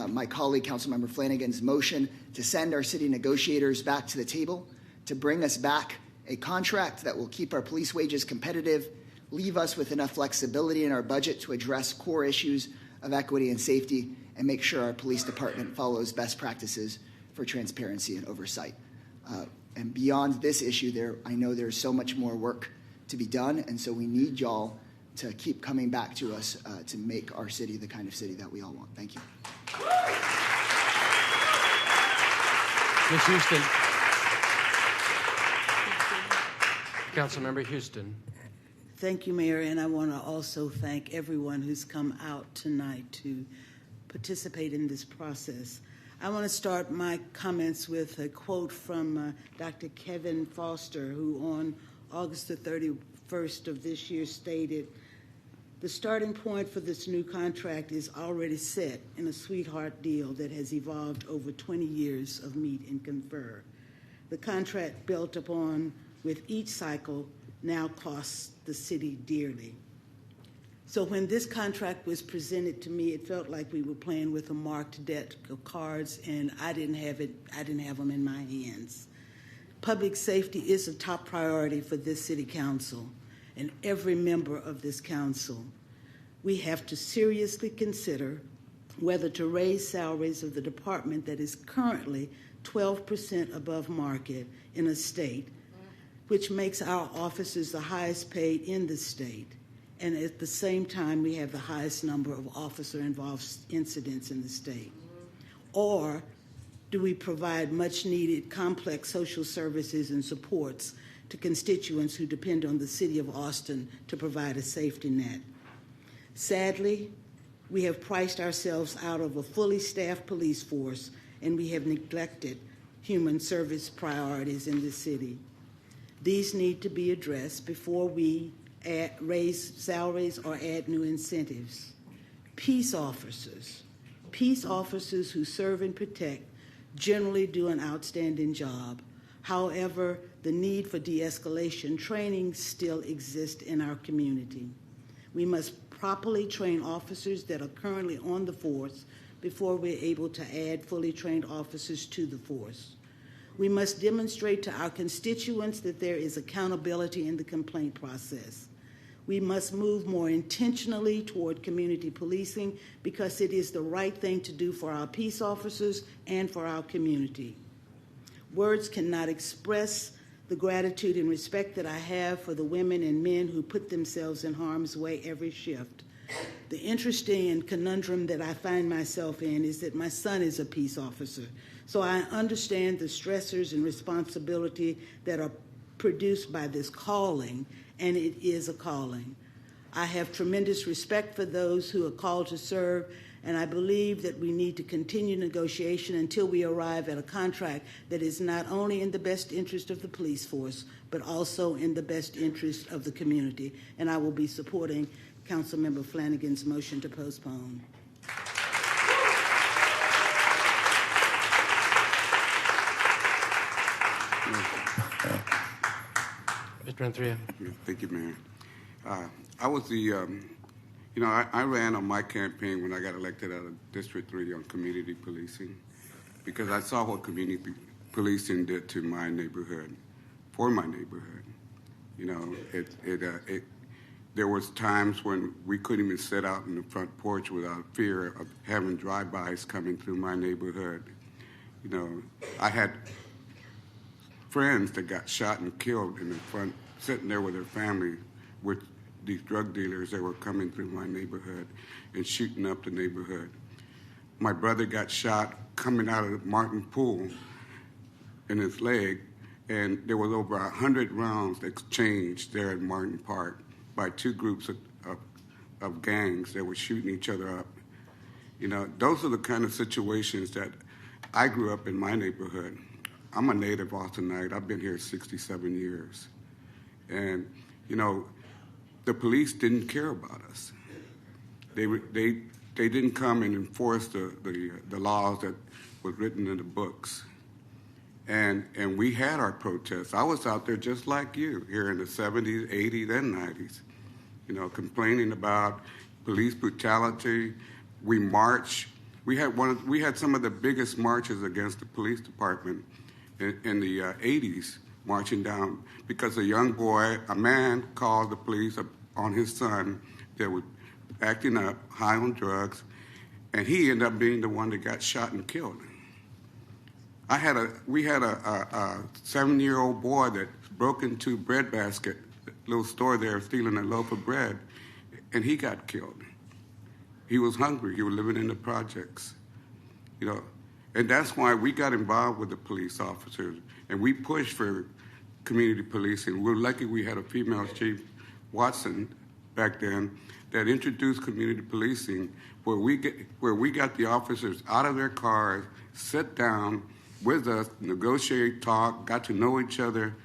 my colleague, Councilmember Flanagan's motion to send our city negotiators back to the table to bring us back a contract that will keep our police wages competitive, leave us with enough flexibility in our budget to address core issues of equity and safety, and make sure our police department follows best practices for transparency and oversight. And beyond this issue, I know there's so much more work to be done, and so we need y'all to keep coming back to us to make our city the kind of city that we all want. Thank you. Ms. Houston. Councilmember Houston. Thank you, Mayor, and I want to also thank everyone who's come out tonight to participate in this process. I want to start my comments with a quote from Dr. Kevin Foster, who on August the 31st of this year stated, "The starting point for this new contract is already set in a sweetheart deal that has evolved over 20 years of meet and confer. The contract built upon with each cycle now costs the city dearly." So when this contract was presented to me, it felt like we were playing with a marked deck of cards, and I didn't have them in my hands. Public safety is a top priority for this city council and every member of this council. We have to seriously consider whether to raise salaries of the department that is currently 12% above market in a state, which makes our officers the highest paid in the state. And at the same time, we have the highest number of officer-involved incidents in the state. Or do we provide much-needed complex social services and supports to constituents who depend on the City of Austin to provide a safety net? Sadly, we have priced ourselves out of a fully staffed police force, and we have neglected human service priorities in the city. These need to be addressed before we raise salaries or add new incentives. Peace officers who serve and protect generally do an outstanding job. However, the need for de-escalation training still exists in our community. We must properly train officers that are currently on the force before we're able to add fully trained officers to the force. We must demonstrate to our constituents that there is accountability in the complaint process. We must move more intentionally toward community policing because it is the right thing to do for our peace officers and for our community. Words cannot express the gratitude and respect that I have for the women and men who put themselves in harm's way every shift. The interesting conundrum that I find myself in is that my son is a peace officer, so I understand the stressors and responsibility that are produced by this calling, and it is a calling. I have tremendous respect for those who are called to serve, and I believe that we need to continue negotiation until we arrive at a contract that is not only in the best interest of the police force, but also in the best interest of the community. And I will be supporting Councilmember Flanagan's motion to postpone. Mr. Renthria. Thank you, Mayor. I was I ran on my campaign when I got elected out of District 3 on community policing because I saw what community policing did to my neighborhood, for my neighborhood. You know, there was times when we couldn't even sit out in the front porch without fear of having drive-bys coming through my neighborhood. You know, I had friends that got shot and killed in the front, sitting there with their family with these drug dealers that were coming through my neighborhood and shooting up the neighborhood. My brother got shot coming out of Martin Pool in his leg, and there was over 100 rounds exchanged there at Martin Park by two groups of gangs that were shooting each other up. You know, those are the kind of situations that I grew up in my neighborhood. I'm a native Austinite. I've been here 67 years. And, you know, the police didn't care about us. They didn't come and enforce the laws that were written in the books. And we had our protests. I was out there just like you here in the 70s, 80s, and 90s, you know, complaining about police brutality. We marched. We had some of the biggest marches against the police department in the 80s, marching down because a man called the police on his son that was acting up, high on drugs, and he ended up being the one that got shot and killed. We had a 7-year-old boy that broke into Breadbasket, little store there, stealing a loaf of bread, and he got killed. He was hungry. He was living in the projects, you know. And that's why we got involved with the police officers, and we pushed for community policing. We're lucky we had a female chief, Watson, back then, that introduced community policing, where we got the officers out of their cars, sit down with us, negotiate, talk, got to know each other,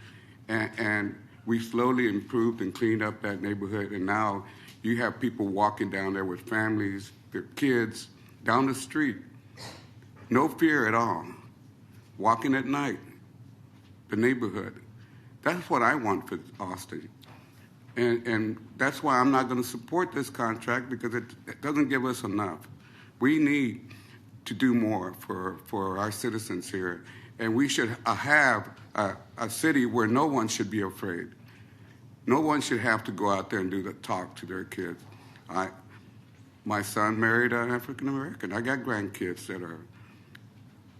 and we slowly improved and cleaned up that neighborhood. And now you have people walking down there with families, their kids, down the street. No fear at all. Walking at night, the neighborhood. That's what I want for Austin. And that's why I'm not going to support this contract, because it doesn't give us enough. We need to do more for our citizens here. And we should have a city where no one should be afraid. No one should have to go out there and do the talk to their kids. My son married an African American. I got grandkids that are,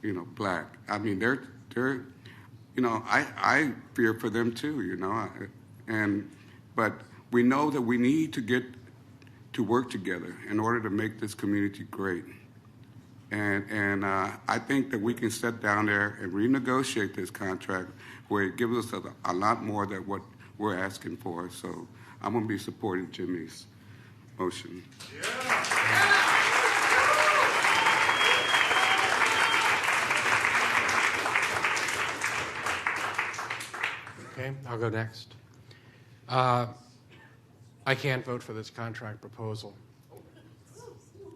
you know, black. I mean, they're, you know, I fear for them too, you know. But we know that we need to get to work together in order to make this community great. And I think that we can sit down there and renegotiate this contract where it gives us a lot more than what we're asking for. So I'm going to be supporting Jimmy's motion. Okay, I'll go next. I can't vote for this contract proposal.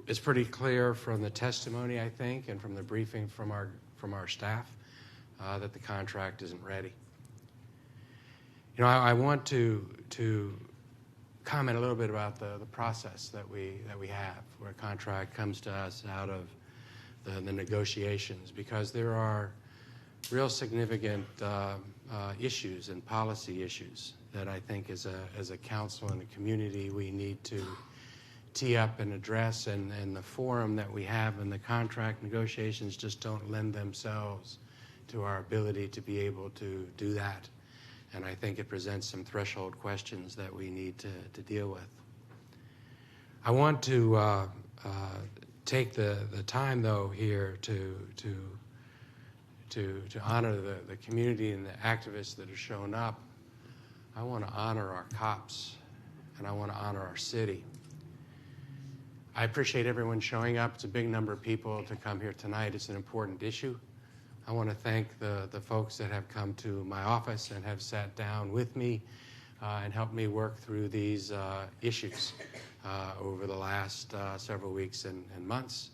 It's pretty clear from the testimony, I think, and from the briefing from our staff that the contract isn't ready. You know, I want to comment a little bit about the process that we have, where a contract comes to us out of the negotiations, because there are real significant issues and policy issues that I think as a council and a community we need to tee up and address, and the forum that we have in the contract negotiations just don't lend themselves to our ability to be able to do that. and I think it presents some threshold questions that we need to deal with. I want to take the time, though, here to honor the community and the activists that have shown up. I want to honor our cops, and I want to honor our city. I appreciate everyone showing up. It's a big number of people to come here tonight. It's an important issue. I want to thank the folks that have come to my office and have sat down with me and helped me work through these issues over the last several weeks and months.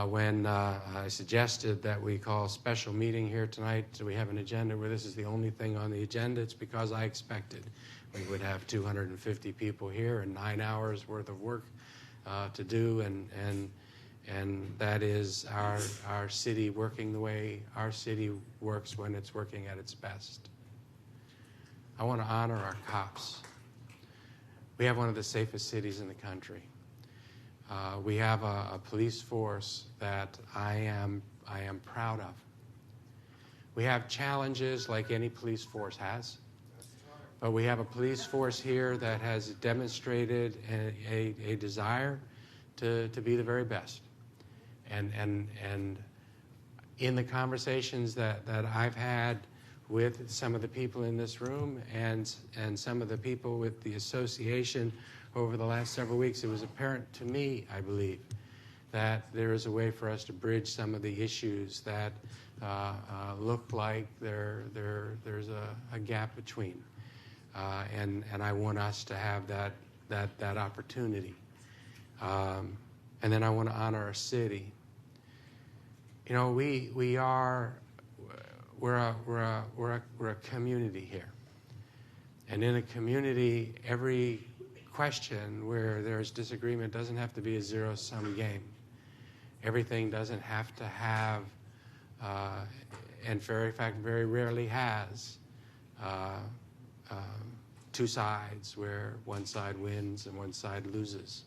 When I suggested that we call a special meeting here tonight, so we have an agenda where this is the only thing on the agenda, it's because I expected we would have 250 people here and 9 hours worth of work to do, and that is our city working the way our city works when it's working at its best. I want to honor our cops. We have one of the safest cities in the country. We have a police force that I am proud of. We have challenges like any police force has, but we have a police force here that has demonstrated a desire to be the very best. And in the conversations that I've had with some of the people in this room and some of the people with the association over the last several weeks, it was apparent to me, I believe, that there is a way for us to bridge some of the issues that look like there's a gap between. And I want us to have that opportunity. And then I want to honor our city. You know, we're a community here, and in a community, every question where there's disagreement doesn't have to be a zero-sum game. Everything doesn't have to have, and in fact, very rarely has, two sides where one side wins and one side loses.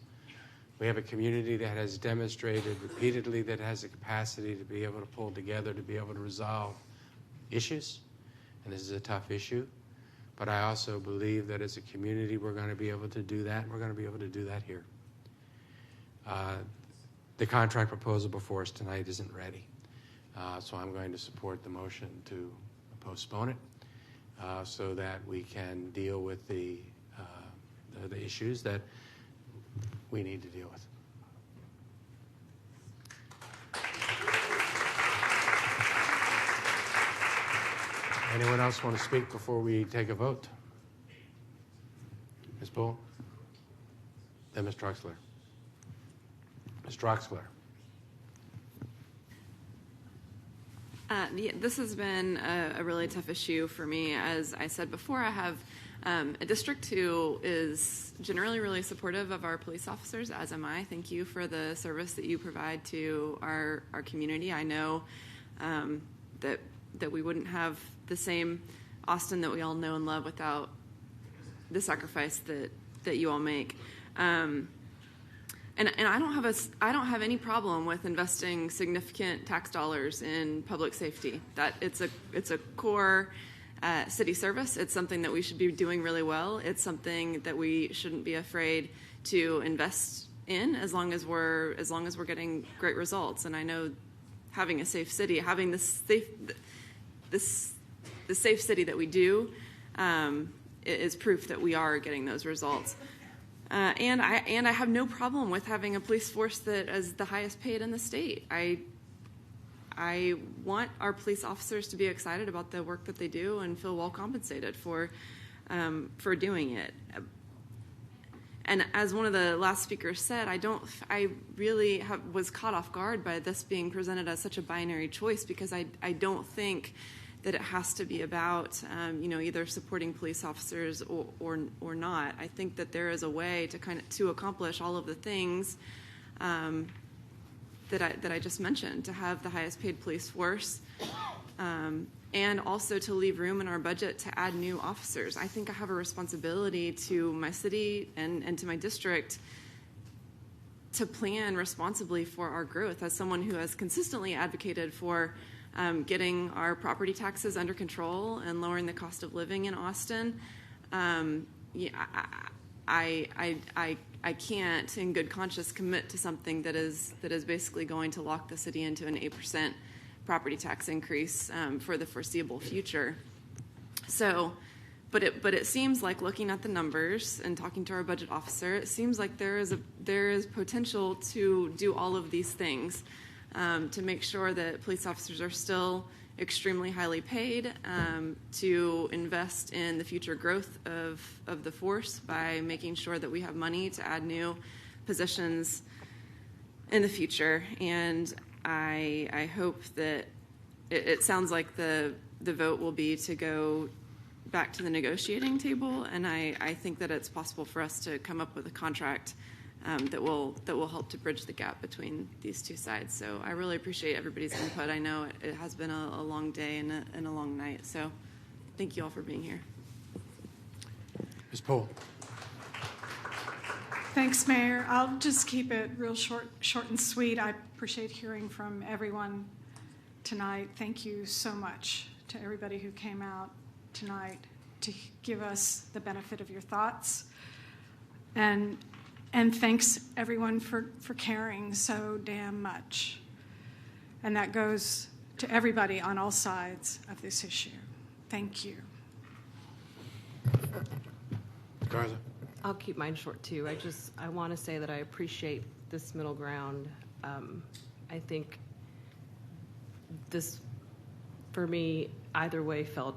We have a community that has demonstrated repeatedly that it has the capacity to be able to pull together, to be able to resolve issues, and this is a tough issue, but I also believe that as a community we're going to be able to do that, and we're going to be able to do that here. The contract proposal before us tonight isn't ready, so I'm going to support the motion to postpone it so that we can deal with the issues that we need to deal with. Anyone else want to speak before we take a vote? Ms. Bull? Then Ms. Troxler. Ms. Troxler. This has been a really tough issue for me. As I said before, I have a district who is generally really supportive of our police officers, as am I. Thank you for the service that you provide to our community. I know that we wouldn't have the same Austin that we all know and love without the sacrifice that you all make. And I don't have any problem with investing significant tax dollars in public safety. That it's a core city service. It's something that we should be doing really well. It's something that we shouldn't be afraid to invest in as long as we're getting great results. And I know having a safe city, having the safe city that we do, is proof that we are getting those results. And I have no problem with having a police force that is the highest paid in the state. I want our police officers to be excited about the work that they do and feel well compensated for doing it. And as one of the last speakers said, I really was caught off guard by this being presented as such a binary choice, because I don't think that it has to be about either supporting police officers or not. I think that there is a way to accomplish all of the things that I just mentioned, to have the highest paid police force, and also to leave room in our budget to add new officers. I think I have a responsibility to my city and to my district to plan responsibly for our growth. As someone who has consistently advocated for getting our property taxes under control and lowering the cost of living in Austin. Yeah, I can't, in good conscience, commit to something that is basically going to lock the city into an 8% property tax increase for the foreseeable future. So, but it seems like, looking at the numbers and talking to our budget officer, it seems like there is potential to do all of these things to make sure that police officers are still extremely highly paid, to invest in the future growth of the force by making sure that we have money to add new positions in the future. And I hope that it sounds like the vote will be to go back to the negotiating table, and I think that it's possible for us to come up with a contract that will help to bridge the gap between these two sides. So I really appreciate everybody's input. I know it has been a long day and a long night, so thank you all for being here. Ms. Poole. Thanks, Mayor. I'll just keep it real short and sweet. I appreciate hearing from everyone tonight. Thank you so much to everybody who came out tonight to give us the benefit of your thoughts. And thanks, everyone, for caring so damn much. And that goes to everybody on all sides of this issue. Thank you. Garza. I'll keep mine short too. I want to say that I appreciate this middle ground. I think this, for me, either way felt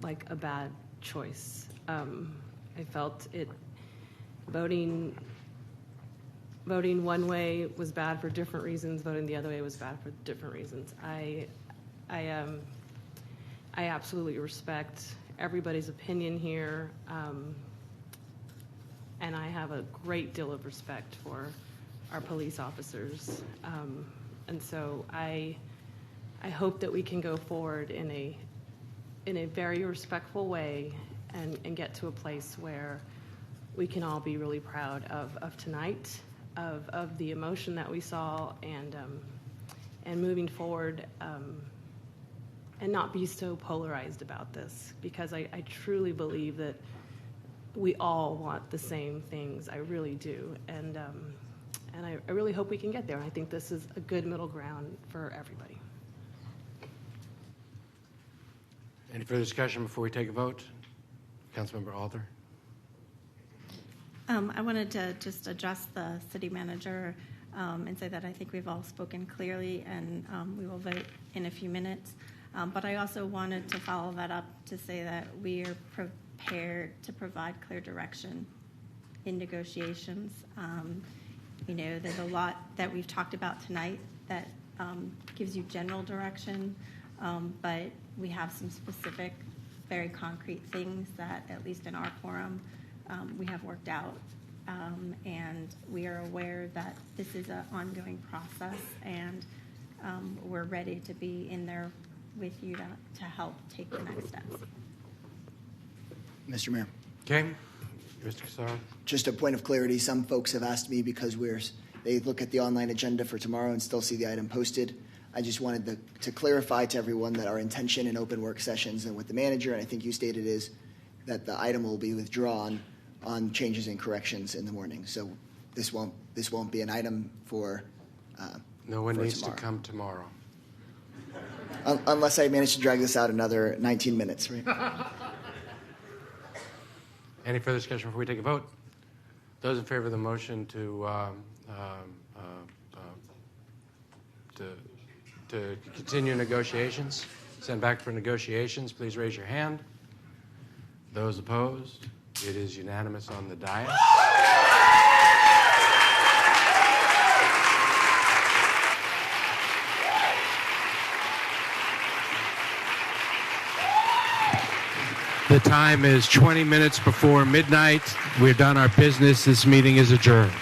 like a bad choice. I felt it voting one way was bad for different reasons. Voting the other way was bad for different reasons. I absolutely respect everybody's opinion here. And I have a great deal of respect for our police officers. And so I hope that we can go forward in a very respectful way and get to a place where we can all be really proud of tonight, of the emotion that we saw, and moving forward, and not be so polarized about this, because I truly believe that we all want the same things. I really do, and I really hope we can get there. I think this is a good middle ground for everybody. Any further discussion before we take a vote? Councilmember Alder. I wanted to just address the city manager and say that I think we've all spoken clearly, and we will vote in a few minutes. But I also wanted to follow that up to say that we are prepared to provide clear direction in negotiations. There's a lot that we've talked about tonight that gives you general direction, but we have some specific, very concrete things that, at least in our forum, we have worked out. And we are aware that this is an ongoing process, and we're ready to be in there with you to help take the next steps. Mr. Mayor. Okay. Mr. Casaro. Just a point of clarity. Some folks have asked me, because they look at the online agenda for tomorrow and still see the item posted. I just wanted to clarify to everyone that our intention in open work sessions and with the manager, and I think you stated, is that the item will be withdrawn on changes and corrections in the morning. So this won't be an item for no one for needs tomorrow. to come tomorrow. Unless I manage to drag this out another 19 minutes, right? Any further discussion before we take a vote? Those in favor of the motion to continue negotiations, send back for negotiations, please raise your hand. Those opposed? It is unanimous on the dais. The time is 20 minutes before midnight. We're done our business. This meeting is adjourned.